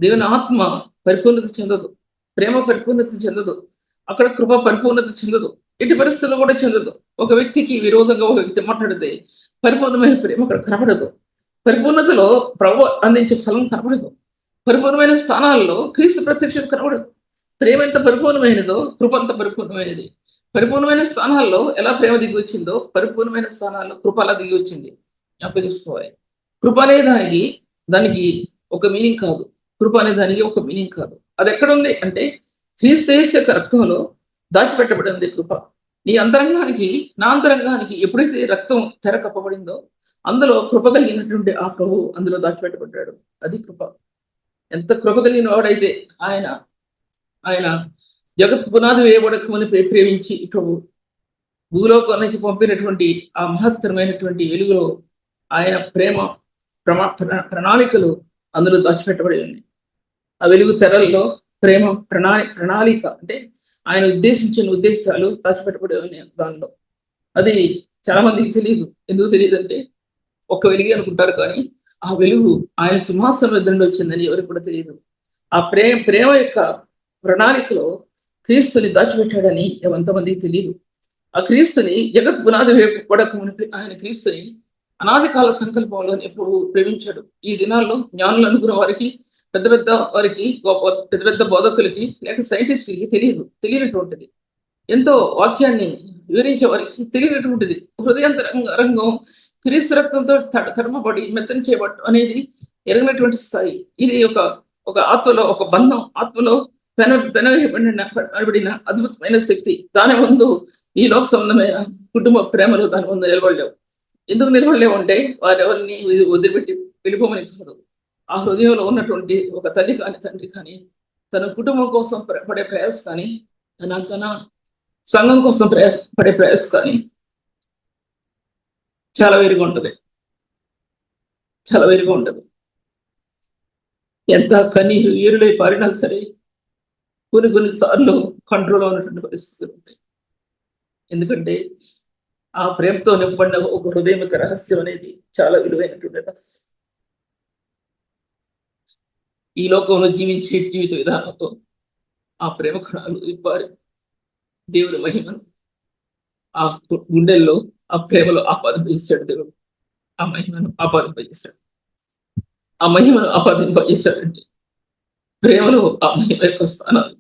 దేవుని ఆత్మ పరిపూర్ణత చెందదు, ప్రేమ పరిపూర్ణత చెందదు, అక్కడ కృప పరిపూర్ణత చెందదు, ఎట్టి పరిస్థితుల్లో కూడా చెందదు. ఒక వ్యక్తికి విరోధంగా ఒక వ్యక్తి మాట్లాడితే పరిపూర్ణమైన ప్రేమ అక్కడ కనపడదు. పరిపూర్ణతలో ప్రభు అందించే ఫలం కనపడదు. పరిపూర్ణమైన స్థానాల్లో క్రీస్తు ప్రత్యక్షత కనపడదు. ప్రేమ ఎంత పరిపూర్ణమైనదో కృప అంత పరిపూర్ణమైనది. పరిపూర్ణమైన స్థానాల్లో ఎలా ప్రేమ దిగి వచ్చిందో పరిపూర్ణమైన స్థానాల్లో కృప అలా దిగి వచ్చింది. జ్ఞాపకిస్తోంది. కృప అనే దానికి ఒక మీనింగ్ కాదు. కృప అనే దానికి ఒక మీనింగ్ కాదు. అది ఎక్కడుంది అంటే క్రీస్తు యొక్క రక్తంలో దాచిపెట్టబడింది కృప. నీ అంతరంగానికి, నా అంతరంగానికి ఎప్పుడైతే రక్తం తెర కప్పబడిందో అందులో కృప కలిగినటువంటి ఆ ప్రభు అందులో దాచిపెట్టబడ్డాడు. అది కృప. ఎంత కృప కలిగిన వాడైతే ఆయన జగత్ పునాది వేయబడకమని ప్రేమించి ప్రభు భూలోకానికి పంపినటువంటి ఆ మహత్తరమైనటువంటి వెలుగులో ఆయన ప్రేమ ప్రణాళికలు అందులో దాచిపెట్టబడి ఉన్నాయి. ఆ వెలుగు తెరల్లో ప్రేమ ప్రణాళిక అంటే ఆయన ఉద్దేశించిన ఉద్దేశాలు దాచిపెట్టబడి ఉన్నాయి దానిలో. అది చాలా మందికి తెలియదు. ఎందుకు తెలియదు అంటే ఒక్క వెలుగు అనుకుంటారు, కానీ ఆ వెలుగు ఆయన సింహాసనం ఎదురుండి వచ్చిందని ఎవరికి కూడా తెలియదు. ఆ ప్రేమ యొక్క ప్రణాళికలో క్రీస్తుని దాచిపెట్టాడని ఎంతమందికి తెలియదు. ఆ క్రీస్తుని జగత్ పునాది వేయబడకమునిపై ఆయన క్రీస్తుని అనాది కాల సంకల్పంలో ఎప్పుడు ప్రేమించాడు. ఈ దినాల్లో జ్ఞానులు అనుకున్న వారికి, పెద్ద పెద్ద బోధకులకి, లేక సైంటిస్టులకి తెలియనటువంటిది. ఎంతో వాక్యాన్ని వివరించే వారికి తెలియనటువంటిది. హృదయాంతరంగం క్రీస్తు రక్తంతో తడపబడి మెత్తని చేయబడటం అనేది ఎరగినటువంటి స్థాయి. ఇది ఒక ఆత్మలో ఒక బంధం, ఆత్మలో పెనవేయబడిన అద్భుతమైన శక్తి. దాని ముందు ఈ లోక సంబంధమైన కుటుంబ ప్రేమలు దాని ముందు నిలబడలేవు. ఎందుకు నిలబడలేవు అంటే వారెవరిని వదిలిపెట్టి వెళ్ళిపోమని కాదు. ఆ హృదయంలో ఉన్నటువంటి ఒక తల్లి కానీ తండ్రి కానీ తన కుటుంబం కోసం పడే ప్రయాస కానీ తన సంఘం కోసం పడే ప్రయాస కానీ చాలా వేరుగా ఉంటుంది. చాలా వేరుగా ఉంటుంది. ఎంత కన్నీరు ఏరులై పారినా సరే కొన్ని సార్లు కంట్రోల్ ఉన్నటువంటి పరిస్థితులు ఉంటాయి. ఎందుకంటే ఆ ప్రేమతో నింపడిన ఒక హృదయం యొక్క రహస్యం అనేది చాలా విలువైనటువంటి రహస్యం. ఈ లోకంలో జీవించే జీవిత విధానంతో ఆ ప్రేమ కణాలు ఇవ్వాలి దేవుని మహిమను ఆ గుండెల్లో ఆ ప్రేమలో ఆపాదింపజేశాడు దేవుడు. ఆ మహిమను ఆపాదింపజేశాడు. ఆ మహిమను ఆపాదింపజేశాడంటే ప్రేమలో ఆ మహిమ యొక్క స్థానాన్ని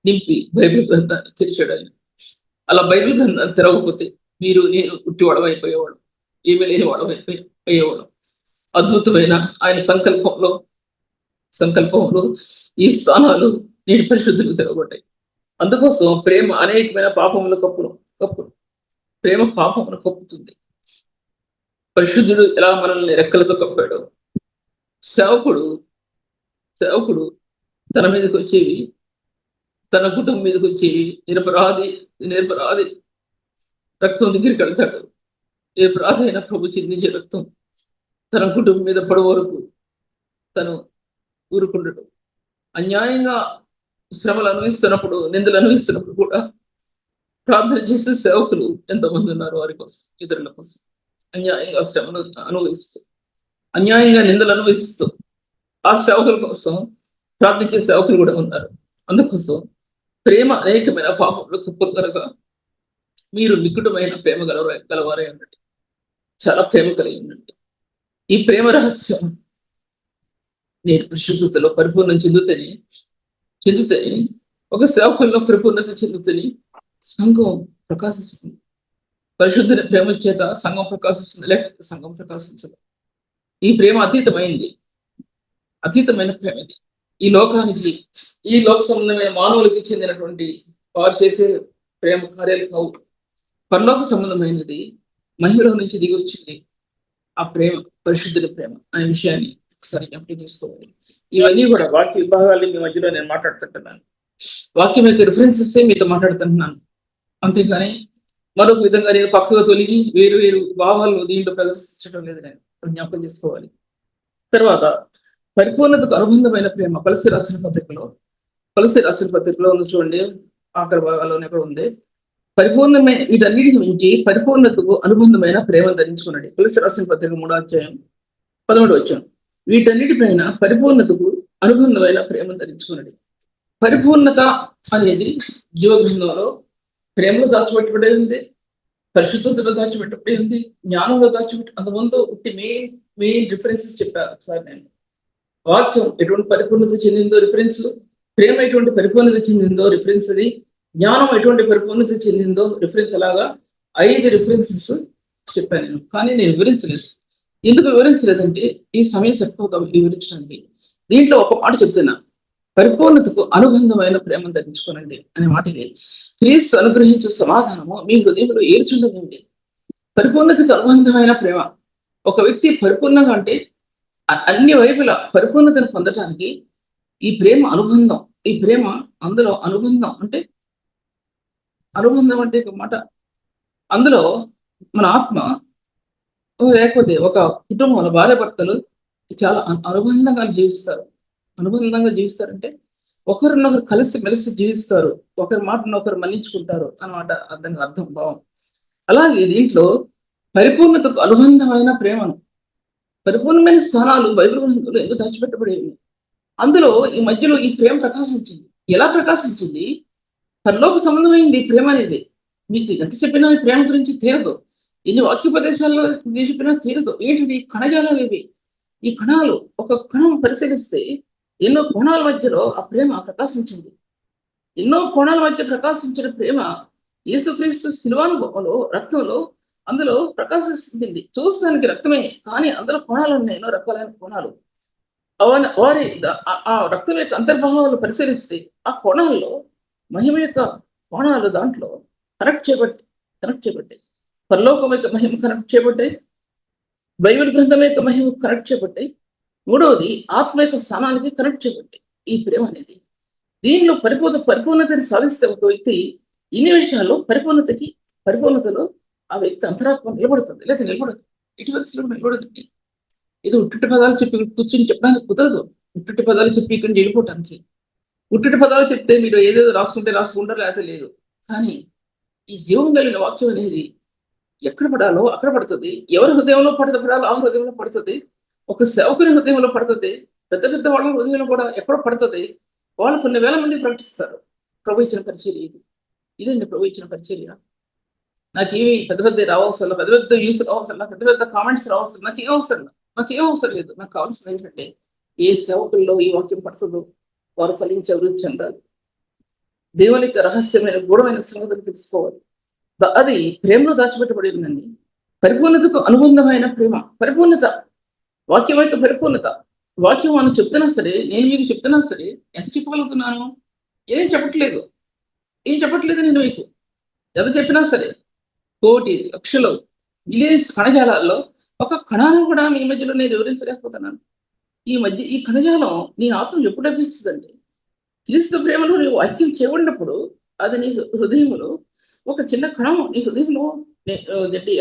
నింపి బైబిల్ గ్రంథాన్ని తెరిచాడు ఆయన. అలా బైబిల్ గ్రంథాన్ని తెరవకపోతే మీరు నేను ఉట్టివాడం అయిపోయేవాడు, ఏమీ లేని వాడం అయ్యేవాడు. అద్భుతమైన ఆయన సంకల్పంలో ఈ స్థానాలు నేను పరిశుద్ధులకు తెరవబడ్డాయి. అందుకోసం ప్రేమ అనేకమైన పాపముల కప్పును ప్రేమ పాపమును కప్పుతుంది. పరిశుద్ధుడు ఎలా మనల్ని రెక్కలతో కప్పాడో సేవకుడు తన మీదకి వచ్చేవి, తన కుటుంబం మీదకి వచ్చేవి నిరపరాధి రక్తం దగ్గరికి వెళ్తాడు. నిరపరాధి అయిన ప్రభు చిందించే రక్తం తన కుటుంబం మీద పడు వరకు తను ఊరుకుండడు. అన్యాయంగా శ్రమలు అనుభవిస్తున్నప్పుడు, నిందలు అనుభవిస్తున్నప్పుడు కూడా ప్రార్థన చేసే సేవకులు ఎంతోమంది ఉన్నారు. వారి కోసం, ఇతరుల కోసం అన్యాయంగా శ్రమను అనుభవిస్తూ, అన్యాయంగా నిందలు అనుభవిస్తూ ఆ సేవకుల కోసం ప్రార్థించే సేవకులు కూడా ఉన్నారు. అందుకోసం ప్రేమ అనేకమైన పాపములు కప్పుగా మీరు నికుటమైన ప్రేమ గలవారే అన్నట్టు చాలా ప్రేమ కలిగి ఉండండి. ఈ ప్రేమ రహస్యం నేను పరిశుద్ధతలో పరిపూర్ణం చెందుతని ఒక సేవకుల్లో పరిపూర్ణత చెందుతని సంఘం ప్రకాశిస్తుంది. పరిశుద్ధ ప్రేమ చేత సంఘం ప్రకాశిస్తుంది, లేకపోతే సంఘం ప్రకాశించదు. ఈ ప్రేమ అతీతమైన ప్రేమ ఇది. ఈ లోకానికి, ఈ లోక సంబంధమైన మానవులకి చెందినటువంటి వారు చేసే ప్రేమ కార్యాలు కావు. పరలోక సంబంధమైనది, మహిమలో నుంచి దిగి వచ్చింది ఆ ప్రేమ, పరిశుద్ధుల ప్రేమ అనే విషయాన్ని ఒకసారి జ్ఞాపకం చేసుకోవాలి. ఇవన్నీ కూడా వాక్య విభాగాలు మీ మధ్యలో నేను మాట్లాడుతుంటున్నాను. వాక్యం యొక్క రిఫరెన్సెస్ మీతో మాట్లాడుతుంటున్నాను. అంతేగాని మరొక విధంగా నేను పక్కగా తొలగి వేరు భావాలు దీంట్లో ప్రదర్శించడం లేదు. నేను జ్ఞాపకం చేసుకోవాలి. తర్వాత పరిపూర్ణతకు అనుబంధమైన ప్రేమ కొలస్సీ రాసిన పత్రికలో ఉంది చూడండి, ఆఖరి భాగాల్లోనే కూడా ఉంది. పరిపూర్ణమైన వీటన్నిటికి మించి పరిపూర్ణతకు అనుబంధమైన ప్రేమ ధరించుకున్నాడు. కొలస్సీ రాసిన పత్రిక 3వ అధ్యాయం 11వ వచనం. వీటన్నిటిపైన పరిపూర్ణతకు అనుబంధమైన ప్రేమ ధరించుకున్నాడు. పరిపూర్ణత అనేది జీవగ్రంథంలో ప్రేమలో దాచిపెట్టబడి ఉంది, పరిశుద్ధతలో దాచిపెట్టబడి ఉంది, జ్ఞానంలో అంతకుముందు మెయిన్ రిఫరెన్సెస్ చెప్పారు. ఒకసారి నేను వాక్యం ఎటువంటి పరిపూర్ణత చెందిందో రిఫరెన్స్, ప్రేమ ఎటువంటి పరిపూర్ణత చెందిందో రిఫరెన్స్, అది జ్ఞానం ఎటువంటి పరిపూర్ణత చెందిందో రిఫరెన్స్, అలాగా 5 రిఫరెన్సెస్ చెప్పాను నేను. కానీ నేను వివరించలేదు. ఎందుకు వివరించలేదంటే ఈ సమయం సరిపోతాం వివరించడానికి. దీంట్లో ఒక మాట చెప్తున్నా, పరిపూర్ణతకు అనుబంధమైన ప్రేమను ధరించుకోనండి అనే మాటకి క్రీస్తు అనుగ్రహించే సమాధానము మీ హృదయంలో ఏర్చుండదండి. పరిపూర్ణతకు అనుబంధమైన ప్రేమ. ఒక వ్యక్తి పరిపూర్ణంగా అంటే అన్ని వైపుల పరిపూర్ణతను పొందటానికి ఈ ప్రేమ అనుబంధం, ఈ ప్రేమ అందులో అనుబంధం అంటే ఒక మాట, అందులో మన ఆత్మ, లేకపోతే ఒక కుటుంబంలో భార్యాభర్తలు చాలా అనుబంధంగా జీవిస్తారంటే ఒకరినొకరు మెలిసి జీవిస్తారు, ఒకరి మాటను ఒకరు మన్నించుకుంటారు అన్నమాట. దానికి అర్థం, భావం. అలాగే దీంట్లో పరిపూర్ణతకు అనుబంధమైన ప్రేమను, పరిపూర్ణమైన స్థానాలు బైబిల్ గ్రంథంలో ఎందుకు దాచిపెట్టబడేవి. అందులో ఈ మధ్యలో ఈ ప్రేమ ప్రకాశించింది. ఎలా ప్రకాశించింది? పరలోక సంబంధమైంది ప్రేమ అనేది. మీకు ఎంత చెప్పినా ఈ ప్రేమ గురించి తీరదు, ఎన్ని వాక్యోపదేశాల్లో చెప్పినా తీరదు. ఏంటిది? కణజాలాలు ఇవి. ఈ కణాలు, ఒక కణం పరిశీలిస్తే ఎన్నో కోణాల మధ్యలో ఆ ప్రేమ ప్రకాశించింది. ఎన్నో కోణాల మధ్య ప్రకాశించిన ప్రేమ యేసుక్రీస్తు శిలువానుభవంలో, రక్తంలో అందులో ప్రకాశిస్తుంది. చూస్తానికి రక్తమే, కానీ అందులో కోణాలు ఉన్నాయి, ఎన్నో రకాలైన కోణాలు. వారి ఆ రక్తం యొక్క అంతర్భావాలు పరిశీలిస్తే ఆ కోణాల్లో మహిమ యొక్క కోణాలు దాంట్లో కనెక్ట్ చేయబట్టాయి. పరలోకం యొక్క మహిమ కనెక్ట్ చేయబడ్డాయి, బైబిల్ గ్రంథం యొక్క మహిమ కనెక్ట్ చేయబడ్డాయి, మూడవది ఆత్మ యొక్క స్థానానికి కనెక్ట్ చేయబడ్డాయి. ఈ ప్రేమ అనేది దీనిలో పరిపూర్ణతని సాధిస్తే ఒక వ్యక్తి ఇన్ని విషయాల్లో పరిపూర్ణతలో ఆ వ్యక్తి అంతరాత్మ నిలబడుతుంది, లేదా నిలబడదు, ఇటు వరుసలో నిలబడదు. ఇది ఉట్టుటి పదాలు చెప్పి కూర్చొని చెప్పడానికి కుదరదు. ఉట్టుటి పదాలు చెప్పి ఇక్కడ వెళ్ళిపోవటానికి, ఉట్టుటి పదాలు చెప్తే మీరు ఏదేదో రాసుకుంటారు, లేకపోతే లేదు. కానీ ఈ జీవం కలిగిన వాక్యం అనేది ఎక్కడ పడాలో అక్కడ పడుతుంది. ఎవరి హృదయంలో పడాలో ఆ హృదయంలో పడుతుంది. ఒక సేవకుని హృదయంలో పడుతుంది. పెద్ద పెద్ద వాళ్ళ హృదయంలో కూడా ఎక్కడో పడుతుంది. వాళ్ళు కొన్ని వేల మంది ప్రకటిస్తారు. ప్రభు ఇచ్చిన పరిచర్య ఇది. ఇదండి ప్రభు ఇచ్చిన పరిచర్య. నాకేమి పెద్ద పెద్ద రావసరం, పెద్ద పెద్ద వ్యూస్ రావసరం, పెద్ద పెద్ద కామెంట్స్ రావసరం, నాకేం అవసరం లేదు. నాకు కావాల్సింది ఏంటంటే ఏ సేవకుల్లో ఈ వాక్యం పడుతుందో వారు ఫలించే అభివృద్ధి చెందాలి. దేవుని యొక్క రహస్యమైన గూఢమైన సంగతులు తెలుసుకోవాలి. అది ప్రేమలో దాచిపెట్టబడిందండి. పరిపూర్ణతకు అనుబంధమైన ప్రేమ, పరిపూర్ణత, వాక్యం యొక్క పరిపూర్ణత. వాక్యం మనం చెప్తున్నా సరే, నేను మీకు చెప్తున్నా సరే, ఎంత చెప్పగలుగుతున్నాను? ఏం చెప్పట్లేదు నేను మీకు. ఎంత చెప్పినా సరే, కోటి లక్షలు మిలియన్స్ కణజాలాల్లో ఒక కణాన్ని కూడా మీ మధ్యలో నేను వివరించలేకపోతున్నాను. ఈ కణజాలం నీ ఆత్మ ఎప్పుడు లభిస్తుందండి? క్రీస్తు ప్రేమలో నీ వాక్యం చేయబడినప్పుడు అది నీ హృదయంలో ఒక చిన్న కణం నీ హృదయంలో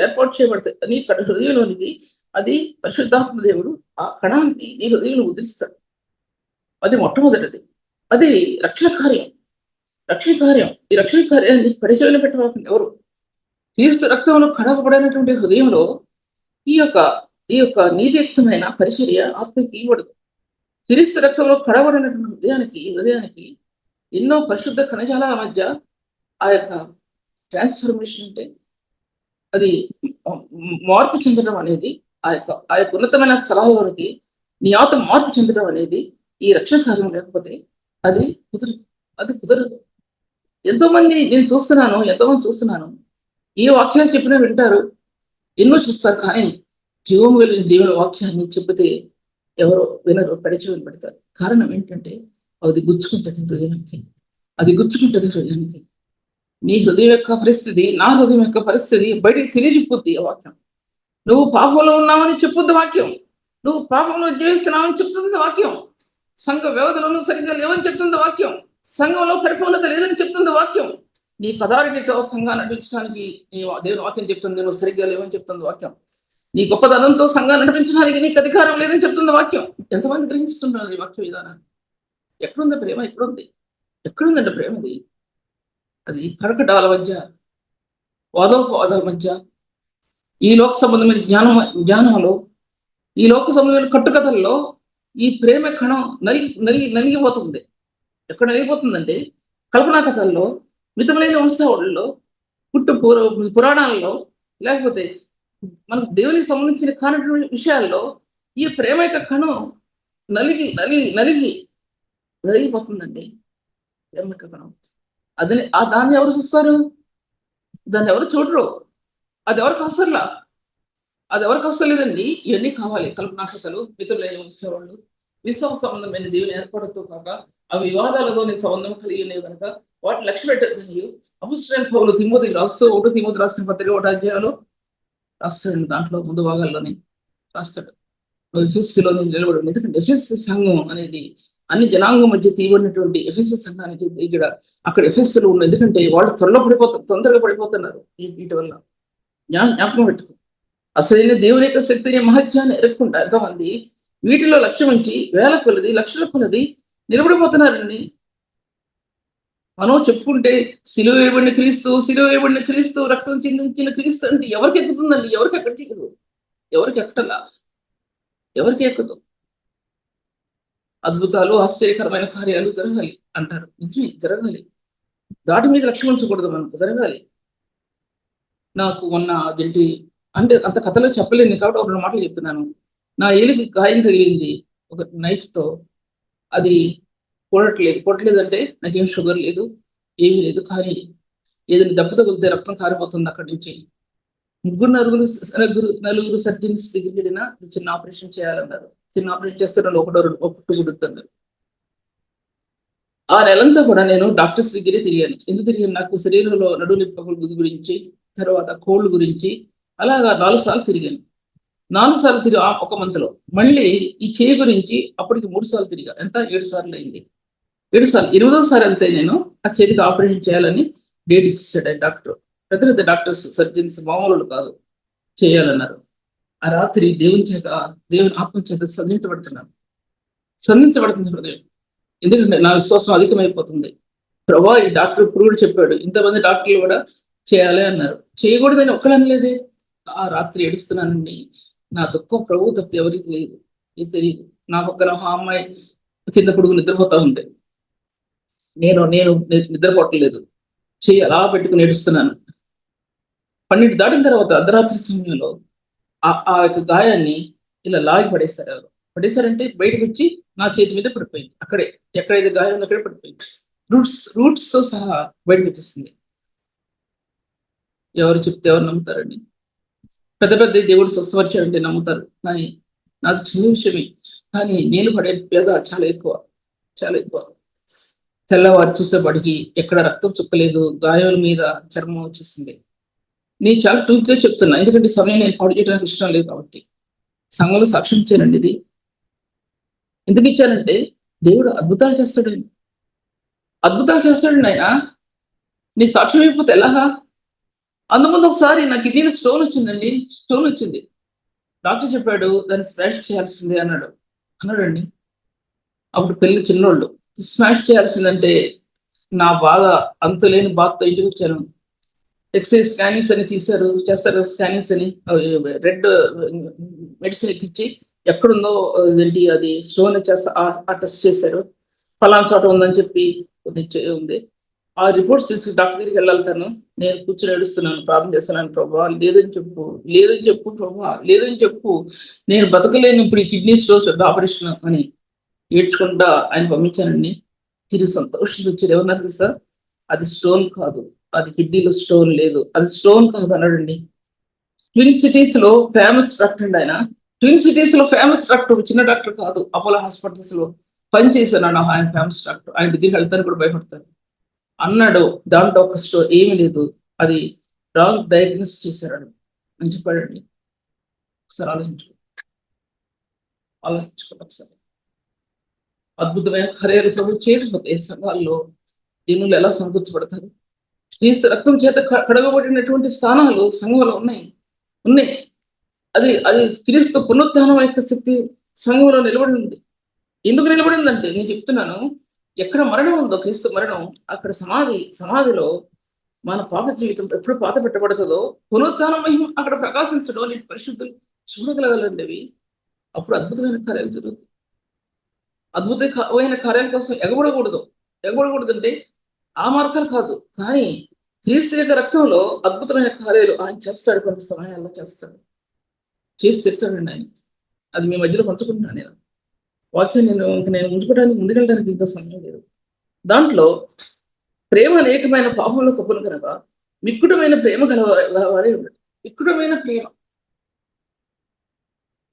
ఏర్పాటు చేయబడతాయి. నీ హృదయంలోనికి అది పరిశుద్ధాత్మ దేవుడు ఆ కణాన్ని నీ హృదయంలో ఉదిరిస్తాడు. అది మొట్టమొదటిది. అది రక్షణ కార్యం. ఈ రక్షణ కార్యాన్ని పరిశీలన పెట్టవలసిన ఎవరు? క్రీస్తు రక్తంలో కడగబడినటువంటి హృదయంలో ఈ యొక్క నీతియుక్తమైన పరిచర్య ఆత్మకి ఇవ్వడు. క్రీస్తు రక్తంలో కడగబడినటువంటి హృదయానికి ఎన్నో పరిశుద్ధ కణజాల మధ్య ఆ యొక్క ట్రాన్స్ఫర్మేషన్ అంటే అది మార్పు చెందడం అనేది, ఆ యొక్క ఉన్నతమైన స్థలాలలోనికి నీ ఆత్మ మార్పు చెందడం అనేది ఈ రక్షణ కార్యం లేకపోతే అది కుదరదు. ఎంతోమంది చూస్తున్నాను ఏ వాక్యాలు చెప్పినా వింటారు, ఎన్నో చూస్తారు, కానీ జీవము కలిగిన దేవుని వాక్యాన్ని చెప్పితే ఎవరో వినరు, పెడచి వినబడతారు. కారణం ఏంటంటే అది గుచ్చుకుంటుంది హృదయానికి. నీ హృదయం యొక్క పరిస్థితి, నా హృదయం యొక్క పరిస్థితి బయటికి తెలియజెప్పుద్ది ఆ వాక్యం. నువ్వు పాపంలో ఉన్నావని చెప్పుద్ది వాక్యం. నువ్వు పాపంలో జీవిస్తున్నావని చెప్తుంది వాక్యం. సంఘ వ్యవధిలోనూ సరిగ్గా లేవని చెప్తుంది వాక్యం. సంఘంలో పరిపూర్ణత లేదని చెప్తుంది వాక్యం. నీ పదార్థితో సంఘాన్ని నడిపించడానికి నీ దేవుని వాక్యం చెప్తుంది నువ్వు సరిగ్గా లేవని చెప్తుంది వాక్యం. నీ గొప్పదనంతో సంఘాన్ని నడిపించడానికి నీకు అధికారం లేదని చెప్తుంది వాక్యం. ఎంతమంది గ్రహిస్తున్నారు ఈ వాక్య విధానాన్ని? ఎక్కడుంది ప్రేమ? ఎక్కడుందండి ప్రేమది? అది కడకడాల మధ్య, వాదోపవాదాల మధ్య, ఈ లోక సంబంధమైన జ్ఞానంలో, ఈ లోక సంబంధమైన కట్టుకథల్లో ఈ ప్రేమ కణం నలిగిపోతుంది. ఎక్కడ నలిగిపోతుందంటే కల్పనా కథల్లో, మితమైన వంశావళిలో, పురాణాల్లో, లేకపోతే మనకు దేవునికి సంబంధించిన కానటువంటి విషయాల్లో ఈ ప్రేమ యొక్క కణం నలిగిపోతుందండి. ప్రేమ యొక్క కణం దాన్ని ఎవరు చూస్తారు? దాన్ని ఎవరు చూడరు. అది ఎవరికి వస్తలేదండి. ఇవన్నీ కావాలి. కల్పనా కథలు, మిత్రులైన వంశవాళ్ళు, విశ్వాస సంబంధమైన దేవుని ఏర్పడతో కాక అవి వివాదాలతో సంబంధం కలిగి ఉన్నాయి కనుక వాటిని లక్ష్య పెట్టద్దు. అపోస్తలుడైన పౌలు తిమోతికి రాస్తూ తిమోతి రాసిన పత్రిక 1వ అధ్యాయంలో రాస్తాడు. దాంట్లో ముందు భాగాల్లోనే రాస్తాడు, ఎఫెసులో నిలబడి. ఎందుకంటే ఎఫెసు సంఘం అనేది అన్ని జనాంగం మధ్య తీయబడినటువంటి ఎఫెసు సంఘానికి అక్కడ ఎఫెసులో ఉన్న, ఎందుకంటే వాళ్ళు తొందరగా పడిపోతున్నారు వీటి వల్ల. జ్ఞాపకం పెట్టుకో. అసలైన దేవుని యొక్క శక్తిని, మహత్యాన్ని ఎరగకుండా ఎంతమంది వీటిలో లక్ష్యం ఉంచి వేల కొలది, లక్షల కొలది నిలబడిపోతున్నారండి. మనం చెప్పుకుంటే సిలువ వేయబడిన క్రీస్తు, రక్తం చిందించిన క్రీస్తు అంటే ఎవరికి ఎక్కుతుందండి? ఎవరికి ఎక్కట్లేదు, ఎవరికి ఎక్కదు. అద్భుతాలు, ఆశ్చర్యకరమైన కార్యాలు జరగాలి అంటారు. నిజమే, జరగాలి. దాటి మీద లక్ష్యం ఉంచకూడదు, మనకు జరగాలి. నాకు మొన్న అదేంటి అంటే అంత కథలో చెప్పలేను కాబట్టి ఒక 2 మాటలు చెప్తున్నాను. నా ఏలికి గాయం తగిలింది ఒక నైఫ్తో. అది పొడట్లేదు అంటే నాకేం షుగర్ లేదు, ఏమీ లేదు. కానీ ఏదైనా దెబ్బ తగిలితే రక్తం కారిపోతుంది అక్కడి నుంచి. నలుగురు సర్జన్స్ దగ్గరికి వెళ్ళినా చిన్న ఆపరేషన్ చేయాలన్నారు. చిన్న ఆపరేషన్ చేస్తారు, ఒకటి గుడుతున్నారు. ఆ నెలంతా కూడా నేను డాక్టర్స్ దగ్గరే తిరిగాను. ఎందుకు తిరిగాను? నాకు శరీరంలో నడునొప్పి గురించి, తర్వాత కోల్డ్ గురించి అలాగా 4 సార్లు తిరిగాను. 4 సార్లు తిరిగి ఒక మంత్లో. మళ్ళీ ఈ చేయి గురించి అప్పటికి 3 సార్లు తిరిగా. ఎంత? 7 సార్లు అయింది. 7 సార్లు. 8వ సారి వెళ్తే నేను ఆ చేతికి ఆపరేషన్ చేయాలని డేట్ ఇచ్చాడు డాక్టర్. పెద్ద పెద్ద డాక్టర్స్, సర్జన్స్ మామూలు కాదు, చేయాలన్నారు. ఆ రాత్రి దేవుని ఆత్మ చేత సంధించబడుతుంది హృదయం. ఎందుకంటే నా విశ్వాసం అధికమైపోతుంది. ప్రభా, ఈ డాక్టర్ ఇప్పుడు కూడా చెప్పాడు, ఇంతమంది డాక్టర్లు కూడా చేయాలి అన్నారు. చేయకూడదని ఒక్కడనలేదే. ఆ రాత్రి ఏడుస్తున్నానండి. నా దుఃఖం ప్రభు తప్పితే ఎవరికి లేదు, ఇది తెలియదు. నా పక్కన ఒక అమ్మాయి కింద పొడుగు నిద్రపోతా ఉంది. నేను నిద్రపోవట్లేదు. చెయ్యి అలా పెట్టుకుని ఏడుస్తున్నాను. 12 దాటిన తర్వాత అర్ధరాత్రి సమయంలో ఆ యొక్క గాయాన్ని ఇలా లాగి పడేశారు. ఎవరు పడేశారంటే బయటకు వచ్చి నా చేతి మీద పడిపోయింది. అక్కడే ఎక్కడైతే గాయం ఉందో అక్కడే పడిపోయింది. రూట్స్ తో సహా బయటకు వచ్చేసింది. ఎవరు చెప్తే ఎవరు నమ్ముతారండి? పెద్ద పెద్ద దేవుడు స్వస్థపరిచాడంటే నమ్ముతారు, కానీ నాది చిన్న విషయమే. కానీ నేను పడే పేద చాలా ఎక్కువ. తెల్లవారు చూసేవాడికి ఎక్కడ రక్తం చుక్కలేదు, గాయాల మీద చర్మం వచ్చేసింది. నేను చాలా టూక్గా చెప్తున్నా, ఎందుకంటే సమయం నేను పాడు చేయడానికి ఇష్టం లేదు కాబట్టి. సంఘంలో సాక్ష్యం ఇచ్చానండి. ఇది ఎందుకు ఇచ్చానంటే దేవుడు అద్భుతాలు చేస్తాడండి. ఆయన. నీ సాక్ష్యం అయిపోతే ఎలాగా? అందుముందు ఒకసారి నా కిడ్నీలో స్టోన్ వచ్చింది. డాక్టర్ చెప్పాడు దాన్ని స్మాష్ చేయాల్సిందే అన్నాడండి. అప్పుడు పెళ్లి చిన్నోళ్ళు స్మాష్ చేయాల్సిందంటే నా బాధ అంతులేని బాధతో ఇంటికి వచ్చాను. ఎక్స్రే స్కానింగ్స్ అని చేస్తారు స్కానింగ్స్ అని, రెడ్ మెడిసిన్ ఎక్కించి ఎక్కడుందో ఏంటి అది స్టోన్ చేస్తా ఆ టెస్ట్ చేశారు. ఫలానా చోట ఉందని చెప్పి ఉంది. ఆ రిపోర్ట్స్ తీసుకుని డాక్టర్ దగ్గరికి వెళ్ళాలి. నేను కూర్చొని ఏడుస్తున్నాను, ప్రార్థన చేస్తున్నాను. ప్రభా, లేదని చెప్పు ప్రభా, లేదని చెప్పు, నేను బతకలేను ఇప్పుడు, ఈ కిడ్నీ స్టోన్ ఆపరేషన్ అని ఏడ్చుకుంటా ఆయన పంపించానండి. తిరిగి సంతోషంగా వచ్చారు. ఏమన్నారు సార్, అది స్టోన్ కాదు, అది కిడ్నీలో స్టోన్ లేదు, అది స్టోన్ కాదు అన్నాడండి. ట్విన్ సిటీస్ లో ఫేమస్ డాక్టర్ అండి ఆయన. ట్విన్ సిటీస్ లో ఫేమస్ డాక్టర్, చిన్న డాక్టర్ కాదు. అపోలో హాస్పిటల్స్ లో పనిచేశాను ఆయన ఫేమస్ డాక్టర్. ఆయన దగ్గరికి వెళ్తాను కూడా భయపడతాను అన్నాడు. దాంట్లో ఒక స్టోన్ ఏమీ లేదు, అది రాంగ్ డయాగ్నోస్ చేశాడు అని చెప్పాడండి. ఒకసారి ఆలోచించుకోండి ఒకసారి. అద్భుతమైన కార్యాలు ప్రభు చేయకపోతే సంఘాల్లో దీనులు ఎలా సంకోచపడతారు? క్రీస్తు రక్తం చేత కడగబడినటువంటి స్థానాలు సంఘంలో ఉన్నాయి. అది క్రీస్తు పునరుత్థానం యొక్క శక్తి సంఘంలో నిలబడి ఉంది. ఎందుకు నిలబడిందంటే నేను చెప్తున్నాను, ఎక్కడ మరణం ఉందో క్రీస్తు మరణం, అక్కడ సమాధిలో మన పాప జీవితం ఎప్పుడు పాత పెట్టబడుతుందో పునరుత్థానం మహిమ అక్కడ ప్రకాశించడం నీటి పరిశుద్ధులు చూడగలగాలండి. అవి అప్పుడు అద్భుతమైన కార్యాలు జరుగుతాయి. అద్భుతమైన కార్యాల కోసం ఎగబడకూడదు అంటే ఆ మార్గాలు కాదు, కానీ క్రీస్తు యొక్క రక్తంలో అద్భుతమైన కార్యాలు ఆయన చేస్తాడు. కొన్ని సమయాల్లో చేసి తెస్తాడండి ఆయన. అది మీ మధ్యలో పంచుకుంటున్నాను. నేను వాక్యం నేను ఉంచుకోవడానికి ముందుకెళ్ళడానికి ఇంకా సమయం లేదు. దాంట్లో ప్రేమ అనేకమైన పాపంలో కప్పులు కనుక మిక్కుటమైన ప్రేమ గలవారే ఉండడు. మిక్కుటమైన ప్రేమ,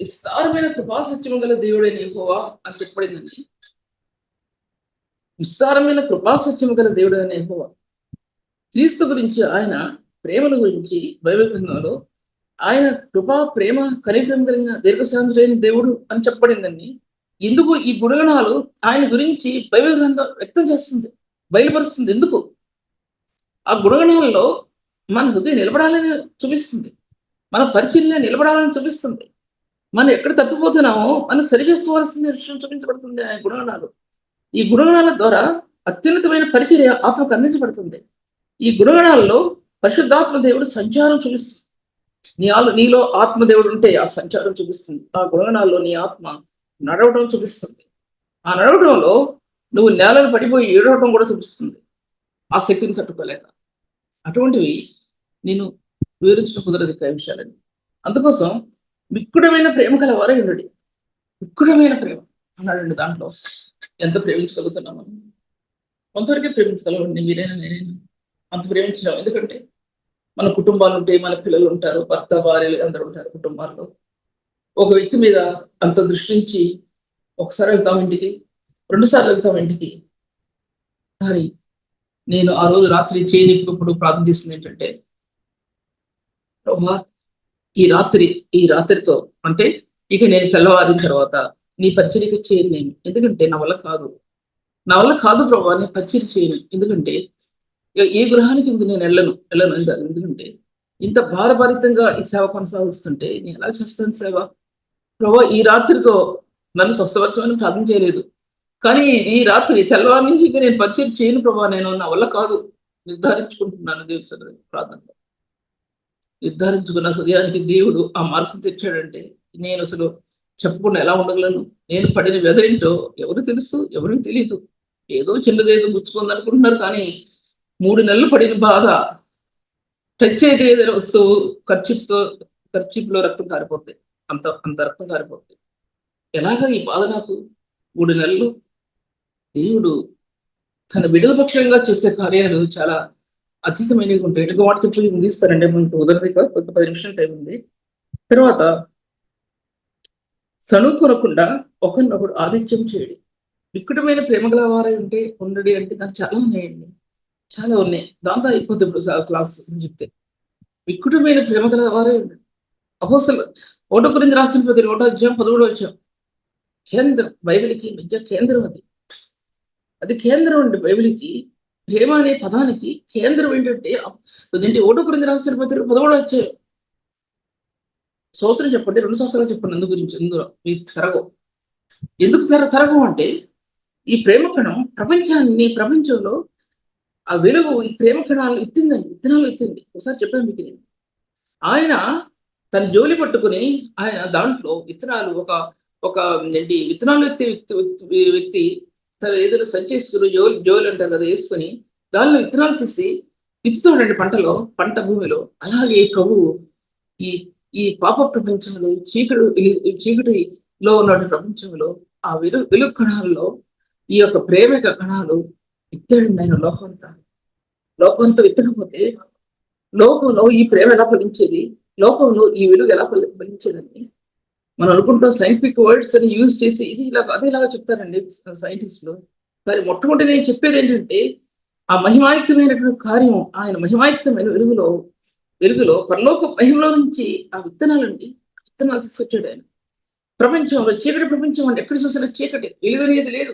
విస్తారమైన కృపాసత్యము గల దేవుడైన యెహోవా అని చెప్పబడిందండి. విస్తారమైన కృపాసత్యము గల దేవుడైన యెహోవా. క్రీస్తు గురించి, ఆయన ప్రేమల గురించి బైబిల్ గ్రంథంలో ఆయన కృపా, ప్రేమ, కనికరం కలిగిన దీర్ఘశాంతుడైన దేవుడు అని చెప్పబడిందండి. ఎందుకు ఈ గుణగణాలు ఆయన గురించి బైబిల్ గ్రంథం వ్యక్తం చేస్తుంది, బయలుపరుస్తుంది? ఎందుకు? ఆ గుణగణాలలో మన హృదయం నిలబడాలని చూపిస్తుంది, మన పరిచర్య నిలబడాలని చూపిస్తుంది. మనం ఎక్కడ తప్పిపోతున్నామో మనం సరిచేసుకోవాల్సిన విషయం చూపించబడుతుంది ఆయన గుణగణాలు. ఈ గుణగణాల ద్వారా అత్యున్నతమైన పరిచర్య ఆత్మకు అందించబడుతుంది. ఈ గుణగణాలలో పరిశుద్ధాత్మ దేవుడు సంచారం చూపిస్తుంది. నీలో ఆత్మదేవుడు ఉంటే ఆ సంచారం చూపిస్తుంది. ఆ గుణగణాల్లో నీ ఆత్మ నడవడం చూపిస్తుంది. ఆ నడవడంలో నువ్వు నేలను పడిపోయి ఏడవడం కూడా చూపిస్తుంది, ఆ శక్తిని తట్టుకోలేక. అటువంటివి నేను వివరించిన కుదరదు విషయాలని. అందుకోసం మిక్కుడమైన ప్రేమ కలవారే ఉండడు. మిక్కుడమైన ప్రేమ అన్నాడండి. దాంట్లో ఎంత ప్రేమించగలుగుతున్నాము? కొంతవరకే ప్రేమించగలవండి, మీరైనా నేనైనా అంత ప్రేమించలేము. ఎందుకంటే మన కుటుంబాలు ఉంటాయి, మన పిల్లలు ఉంటారు, భర్త భార్యలు అందరూ ఉంటారు కుటుంబాల్లో. ఒక వ్యక్తి మీద అంత దృష్టించి ఒకసారి వెళ్తాం ఇంటికి, 2 సార్లు వెళ్తాం ఇంటికి. కానీ నేను ఆ రోజు రాత్రి చేయనిప్పుడు ప్రార్థన చేసింది ఏంటంటే, ప్రభా, ఈ రాత్రితో అంటే ఇక నేను తెల్లవారిన తర్వాత నీ పరిచర్యకు చేయను నేను. ఎందుకంటే నా వల్ల కాదు ప్రభా, నీ పరిచర్య చేయను. ఎందుకంటే ఏ గృహానికి ఇంక నేను వెళ్ళను ఎందుకంటే ఇంత భారభరితంగా ఈ సేవ కొనసాగిస్తుంటే నేను ఎలా చేస్తాను సేవ? ప్రభా ఈ రాత్రితో నన్ను స్వస్థపరచమని ప్రార్థన చేయలేదు, కానీ ఈ రాత్రి తెల్లవారి నుంచి ఇంక నేను పరిచయం చేయను ప్రభా, నేను నా వల్ల కాదు నిర్ధారించుకుంటున్నాను. దేవుడి సన్నిధిలో ప్రార్థనలో నిర్ధారించుకున్న హృదయానికి దేవుడు ఆ మార్గం తెచ్చాడంటే నేను అసలు చెప్పకుండా ఎలా ఉండగలను? నేను పడిన వ్యధేంటో ఎవరు తెలుసు, ఎవరికి తెలియదు. ఏదో చిన్నదేదో గుచ్చుకుంది అనుకుంటున్నారు, కానీ 3 నెలలు పడిన బాధ, టచ్ అయితే ఏదైనా వస్తువు ఖర్చీప్లో రక్తం కారిపోతాయి, అంత అంత రక్తం కారిపోతాయి. ఎలాగా ఈ బాధ నాకు? 3 నెలలు దేవుడు తన బిడ్డల పక్షంగా చేసే కార్యాలు చాలా అతీతమైనవి ఉంటాయి. ఇంకో మాట చెప్పి ముగిస్తారండి, మనకు ఉదరది కొంత 10 నిమిషాల టైం ఉంది. తర్వాత సణుకొనకుండా ఒకరినొకడు ఆదిత్యం చేయడి, వికటమైన ప్రేమ గల వారై ఉండడి అంటే దానికి చాలా ఉన్నాయండి, చాలా ఉన్నాయి. దాంతో అయిపోతుంది ఇప్పుడు క్లాస్ చెప్తే. వికటమైన ప్రేమ గల వారే ఉండడు. అపోస్తలులు 1 కొరింథీ రాసిన పత్రిక 1వ అధ్యాయం 17వ వచనం. కేంద్రం బైబిల్కి మధ్య కేంద్రం అది కేంద్రం అండి. బైబిల్కి ప్రేమ అనే పదానికి కేంద్రం ఏంటంటే 1 కొరింథీ రాసిన పత్రిక 11వ అధ్యాయం. సంవత్సరం చెప్పండి, 2 సంవత్సరాలు చెప్పండి అందు గురించి. ఇందులో మీ తరగం ఎందుకు తరగం అంటే ఈ ప్రేమ కణం ప్రపంచంలో ఆ వెలుగు ఈ ప్రేమ కణాలు విత్తనాలు ఎత్తింది. ఒకసారి చెప్పాను మీకు నేను. ఆయన తన జోలి పట్టుకుని ఆయన దాంట్లో విత్తనాలు ఒక విత్తనాలు ఎత్తే వ్యక్తి తన ఏదైనా సంచేసుకుని జోలి అంటారు కదా, వేసుకొని దానిలో విత్తనాలు తీసి విత్తుతాడండి పంట భూమిలో. అలాగే ప్రభువు ఈ పాప ప్రపంచంలో చీకటిలో ఉన్న ప్రపంచంలో ఆ వెలుగు కణాల్లో ఈ యొక్క ప్రేమిక కణాలు విత్తాడండి ఆయన. లోకంతో విత్తకపోతే లోకంలో ఈ ప్రేమ ఎలా ఫలించేది, లోకంలో ఈ వెలుగు ఎలా ఫలించేదని మనం అనుకుంటాం. సైంటిఫిక్ వర్డ్స్ అని యూజ్ చేసి ఇది ఇలాగా చెప్తారండి సైంటిస్టులు. మరి మొట్టమొదటి నేను చెప్పేది ఏంటంటే ఆ మహిమాయుక్తమైనటువంటి కార్యం, ఆయన మహిమాయుక్తమైన వెలుగులో పరలోక మహిమలో నుంచి ఆ విత్తనాలు తీసుకొచ్చాడు ఆయన. ప్రపంచంలో చీకటి ప్రపంచం అంటే ఎక్కడ చూసినా చీకటి, వెలుగు అనేది లేదు.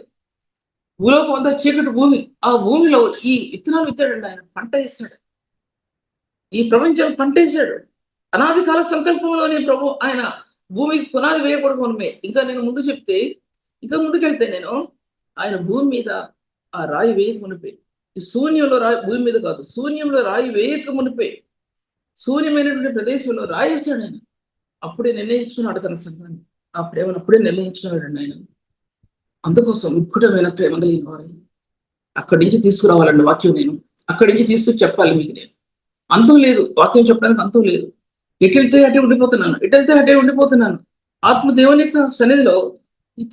భూలోకం అంతా చీకటి భూమి. ఆ భూమిలో ఈ విత్తనాలు విత్తాడండి ఆయన. పంట వేస్తాడు, ఈ ప్రపంచం పంట వేసాడు. అనాది కాల సంకల్పంలోనే ప్రభు ఆయన భూమికి పునాది వేయకూడదు మనమే. ఇంకా నేను ముందుకెళ్తే నేను ఆయన భూమి మీద ఆ రాయి వేయక మునిపే, ఈ శూన్యంలో భూమి మీద కాదు, శూన్యంలో రాయి వేయక మునిపే శూన్యమైనటువంటి ప్రదేశంలో రాయి వేస్తాడు ఆయన. అప్పుడే నిర్ణయించుకున్నాడు తన సంఘాన్ని. ఆ ప్రేమను అప్పుడే నిర్ణయించుకున్నాడు ఆయన. అందుకోసం ముఖ్యమైన ప్రేమ కలిగిన వారు అక్కడి నుంచి తీసుకురావాలండి వాక్యం. నేను అక్కడి నుంచి తీసుకుని చెప్పాలి మీకు. నేను అంతం లేదు, వాక్యం చెప్పడానికి అంతం లేదు. ఎటెళ్తే అటే ఉండిపోతున్నాను. ఆత్మదేవుని యొక్క సన్నిధిలో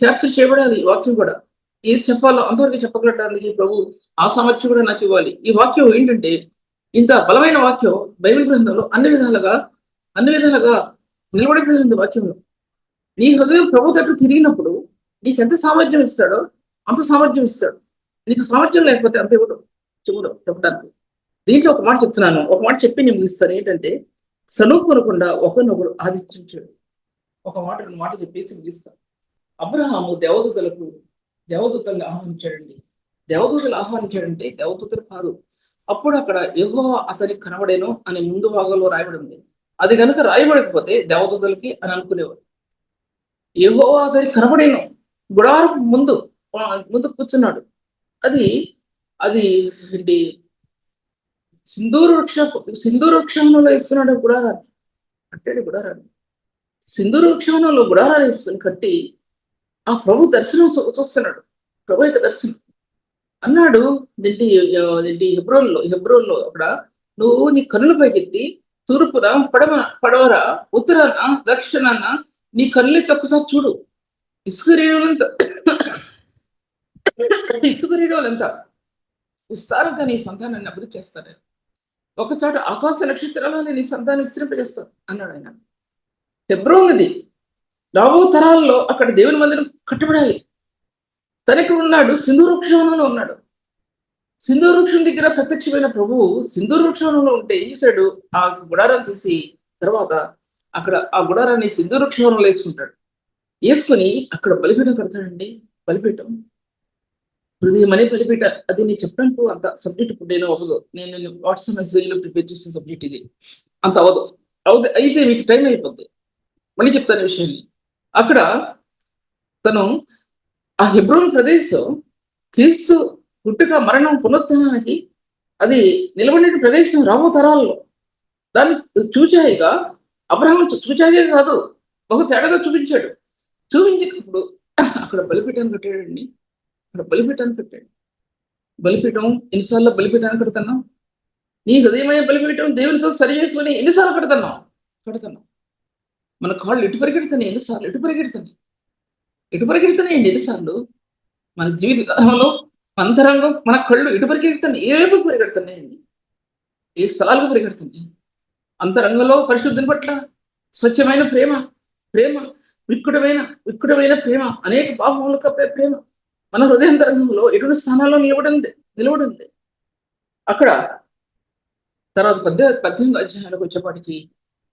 క్యాప్చర్ చేయబడాలి ఈ వాక్యం కూడా. ఏది చెప్పాలో అంతవరకు చెప్పగలడానికి ప్రభు ఆ సామర్థ్యం కూడా నాకు ఇవ్వాలి. ఈ వాక్యం ఏంటంటే ఇంత బలమైన వాక్యం బైబిల్ గ్రంథంలో అన్ని విధాలుగా నిలబడిపోయింది వాక్యంలో. నీ హృదయం ప్రభు తట్టు తిరిగినప్పుడు నీకు ఎంత సామర్థ్యం ఇస్తాడో అంత సామర్థ్యం ఇస్తాడు. నీకు సామర్థ్యం లేకపోతే అంత ఇవ్వడం చెప్పడానికి. దీంట్లో ఒక మాట చెప్తున్నాను, ఒక మాట చెప్పి నేను ముగిస్తాను. ఏంటంటే సణుకొనకుండా ఒకరినొకరు ఆదిత్యించాడు. ఒక మాట చెప్పేసి ముగిస్తాను. అబ్రహాము దేవదూతలను ఆహ్వానించాడండి. దేవదూతలు ఆహ్వానించాడంటే దేవదూతలు కాదు. అప్పుడు అక్కడ యెహోవా అతనికి కనబడేను అని ముందు భాగంలో రాయబడి ఉంది. అది కనుక రాయబడకపోతే దేవదూతలకి అని అనుకునేవారు. యెహోవా అతనికి కనబడేను, గుడారం ముందు కూర్చున్నాడు. అది ఏంటి, సింధూర వృక్షంలో వేస్తున్నాడు గుడారాన్ని, కట్టాడు గుడారాన్ని. సింధూర వృక్షంలో గుడారాన్ని వేసుకుని కట్టి ఆ ప్రభు దర్శనం చూస్తున్నాడు. ప్రభు యొక్క దర్శనం అన్నాడు. హెబ్రోన్లో అక్కడ నువ్వు నీ కన్నుల పైకెత్తి తూర్పున పడవర ఉత్తరాన దక్షిణాన నీ కన్నులెత్తి ఒక్కసారి చూడు. ఇసుక రేణువులంతా విస్తారంగా నీ సంతానాన్ని అభివృద్ధి చేస్తాను. ఒక చోట ఆకాశ నక్షత్రాలను నీ సంతానం విస్తరింపజేస్తాను అన్నాడు ఆయన. హెబ్రోన్ది రాబో తరాల్లో అక్కడ దేవుని మందిరం కట్టబడాలి. తనకి ఉన్నాడు, సింధూర వృక్షవనంలో ఉన్నాడు. సింధూర వృక్షం దగ్గర ప్రత్యక్షమైన ప్రభువు సింధూర వృక్షవనంలో ఉంటే ఏం చేశాడు, ఆ గుడారాన్ని తీసి తర్వాత అక్కడ ఆ గుడారాన్ని సింధూర వృక్షవనంలో వేసుకుంటాడు. వేసుకుని అక్కడ బలిపీఠం కడతాడండి. బలిపీఠం హృదయం అనే బలిపీఠ. అది నేను చెప్పడానికి అంత సబ్జెక్ట్ ఇప్పుడు నేను అవ్వదు. నేను వాట్సాప్ మెసేజ్ లో ప్రిపేర్ చేసిన సబ్జెక్ట్ ఇది. అంత అవ్వదు. అయితే మీకు టైం అయిపోద్ది. మళ్ళీ చెప్తాను ఈ విషయాన్ని. అక్కడ తను ఆ హెబ్రోన్ ప్రదేశం క్రీస్తు పుట్టుక, మరణం, పునరుత్థానానికి అది నిలబడిన ప్రదేశం రాబో తరాల్లో. దాన్ని చూచాయిగా అబ్రహాం చూచాయిగా కాదు, ఒక తేడాగా చూపించాడు. చూపించినప్పుడు అక్కడ బలిపీఠాన్ని కట్టాడండి. అక్కడ బలిపీఠాన్ని కట్టాడు. బలిపీఠం ఎన్నిసార్లు బలిపీఠాన్ని కడుతున్నాం? నీ హృదయమైన బలిపీఠం దేవునితో సరి చేసుకుని ఎన్నిసార్లు కడుతున్నాం? మన కాళ్ళు ఎటు పరిగెడుతున్నాయి? ఎన్నిసార్లు ఎటు పరిగెడుతున్నాయండి? ఎన్నిసార్లు మన జీవితంలో అంతరంగం, మన కళ్ళు ఎటు పరిగెడుతున్నాయి? ఏ వైపు పరిగెడుతున్నాయండి? ఏ స్థలాలకు పరిగెడుతున్నాయి? అంతరంగంలో పరిశుద్ధిని పట్ల స్వచ్ఛమైన ప్రేమ విక్కుడమైన ప్రేమ, అనేక పాపములు కప్పే ప్రేమ మన హృదయాంతరంగంలో ఎటువంటి స్థానాల్లో నిలబడింది. అక్కడ తర్వాత 18 అధ్యాయాలకు వచ్చేపాటికి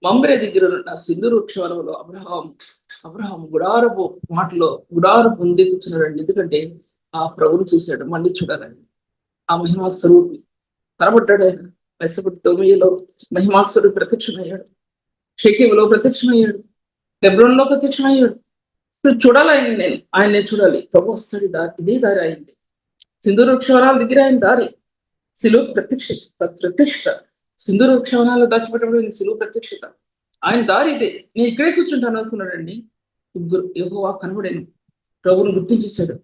మమ్రే దగ్గర ఉన్న సింధూరు వృక్షవనంలో అబ్రహాం గుడారపు మాటలో గుడారపు ముందే కూర్చున్నాడండి. ఎందుకంటే ఆ ప్రభుని చూశాడు. మళ్ళీ చూడాలండి. ఆ మహిమా స్వరూపి కనబడ్డాడు. ఆయన మెస్సపటి 9లో మహిమాస్వరూపి ప్రత్యక్షమయ్యాడు. షెకెములో ప్రత్యక్షమయ్యాడు. హెబ్రోన్లో ప్రత్యక్షమయ్యాడు. చూడాలి ఆయన్ని చూడాలి. ప్రభు వస్తాడు. ఇదే దారి అయింది. సింధూరు వృక్షవనాల దగ్గర ఆయన దారి. సిలువ ప్రత్యక్షత సింధూరు వృక్షవనాలు దాచిపెట్టబడిన సిలువ ప్రత్యక్షత. ఆయన దారి ఇదే. నేను ఇక్కడే కూర్చుంటాను అనుకున్నాడండి. ముగ్గురు యెహోవా కనబడాను. ప్రభువును గుర్తించేశాడు.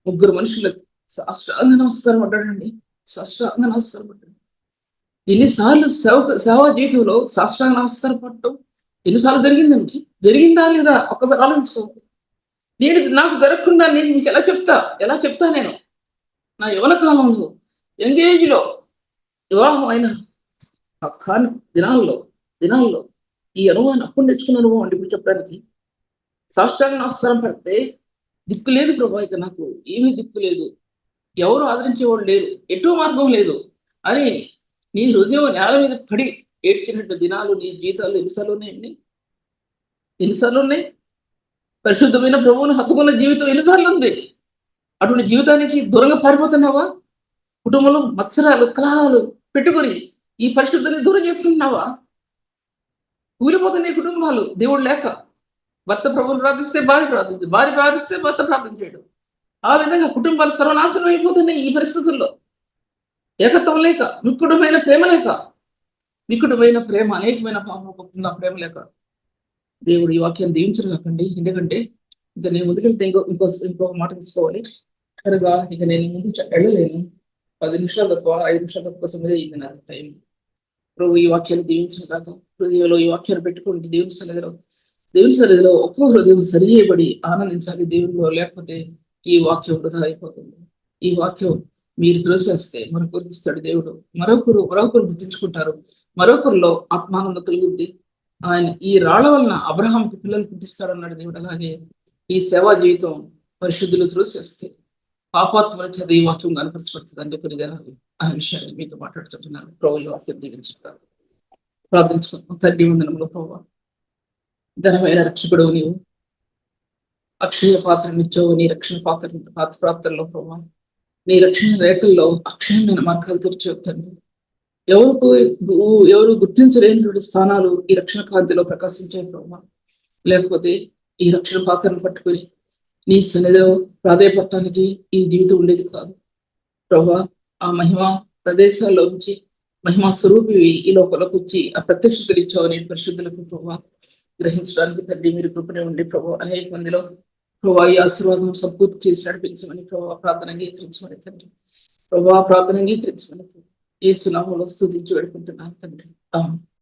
ముగ్గురు మనుషులకు సాష్టాంగ నమస్కారం పడ్డాడండి. సాష్టాంగ నమస్కారం పడ్డాడు. ఎన్నిసార్లు సేవా జీవితంలో సాష్టాంగ నమస్కారం పడటం ఎన్నిసార్లు జరిగిందండి? జరిగిందా లేదా ఒక్కసారి ఆలోచించుకోవాలి. నాకు జరగకుండా నేను మీకు ఎలా చెప్తా నేను నా యవన కాలంలో, యంగేజ్ లో, వివాహం అయిన దినాల్లో ఈ అనుభవాన్ని అప్పుడు నేర్చుకున్న అనుభవం అండి. ఇప్పుడు చెప్పడానికి సాష్టాంగ నమస్కారం పడితే దిక్కు లేదు ప్రభా, ఇక నాకు ఏమీ దిక్కు లేదు, ఎవరు ఆదరించేవాళ్ళు లేరు, ఎటూ మార్గం లేదు అని నీ హృదయం నేల మీద పడి ఏడ్చినట్టు దినాలు నీ జీవితాలు ఎన్నిసార్లు ఉన్నాయి? పరిశుద్ధమైన ప్రభువును హత్తుకున్న జీవితం ఎన్నిసార్లు ఉంది? అటువంటి జీవితానికి దూరంగా పారిపోతున్నావా? కుటుంబంలో మత్సరాలు, కలహాలు పెట్టుకొని ఈ పరిశుద్ధాన్ని దూరం చేసుకుంటున్నావా? కూలిపోతున్నాయి కుటుంబాలు. దేవుడు లేక భర్త ప్రభువును ప్రార్థిస్తే భార్య ప్రార్థిస్తే భర్త ప్రార్థించాడు. ఆ విధంగా కుటుంబాలు సర్వనాశనం అయిపోతున్నాయి ఈ పరిస్థితుల్లో. ఏకత్వం లేక, మిక్కుడమైన ప్రేమ అనేకమైన పాపం ప్రేమ లేక. దేవుడు ఈ వాక్యాన్ని దీవించరు కాకండి. ఎందుకంటే ఇక నేను ముందుకెళ్తే ఇంకో మాట తీసుకోవాలి కనుక ఇక నేను ముందు వెళ్ళలేను. 10 నిమిషాలు తక్కువ, 5 నిమిషాలు తక్కువ, 9 అయింది నాకు టైం. ప్రభు ఈ వాక్యాన్ని దీవించిన కాక హృదయంలో ఈ వాక్యాన్ని పెట్టుకోండి. దేవుని సన్నిధిలో ఒక్కో హృదయం సరి చేయబడి ఆనందించాలి దేవుడిలో. లేకపోతే ఈ వాక్యం వృధా అయిపోతుంది. ఈ వాక్యం మీరు త్రోసేస్తే మరొకరికి ఇస్తాడు దేవుడు. మరొకరు గుర్తించుకుంటారు. మరొకరిలో ఆత్మానందం కలుగుద్ది. ఆయన ఈ రాళ్ల వలన అబ్రహాంకి పిల్లలు పుట్టిస్తాడన్నాడు దేవుడు. అలాగే ఈ సేవా జీవితం పరిశుద్ధులు త్రోసేస్తే పాపాత్మల చేత ఈ వాక్యం కనపరచబడుతుంది అంటే కొన్ని జనాలు అనే విషయాన్ని మీతో మాట్లాడుతుంటున్నాను. ప్రభు ఈ వాక్యం దిగించుకుంటారు. ప్రార్థించుకుంటాం. తండ్రి వందనములు ప్రభు, ఘనమైన రక్షకుడు నీవు, అక్షయ పాత్రనిచ్చావు. నీ రక్షణ పాత్రలో ప్రభు, నీ రక్షణ రేఖల్లో అక్షయమైన మార్గాలు తెరిచావు తండ్రి. ఎవరు గుర్తించలేనటువంటి స్థానాలు ఈ రక్షణ కాంతిలో ప్రకాశించే ప్రభు. లేకపోతే ఈ రక్షణ పాత్రను పట్టుకుని నీ సన్నిధిలో ప్రాధాయపడటానికి ఈ జీవితం ఉండేది కాదు ప్రభా. ఆ మహిమ ప్రదేశాల్లో నుంచి మహిమా స్వరూపి ఈ లోపలకు వచ్చి ఆ ప్రత్యక్షతలు ఇచ్చావు నీ పరిశుద్ధులకు ప్రభా. గ్రహించడానికి తండ్రి మీరు కృపనే ఉండి ప్రభు. అనేక మందిలో ప్రభా ఈ ఆశీర్వాదం సంపూర్తి చేసి నడిపించమని ప్రభా ప్రార్థన అంగీకరించమని తండ్రి. ప్రభా ప్రార్థన అంగీకరించమని యేసు నామములో స్తుతించి వేడుకుంటున్నాను తండ్రి. ఆమేన్.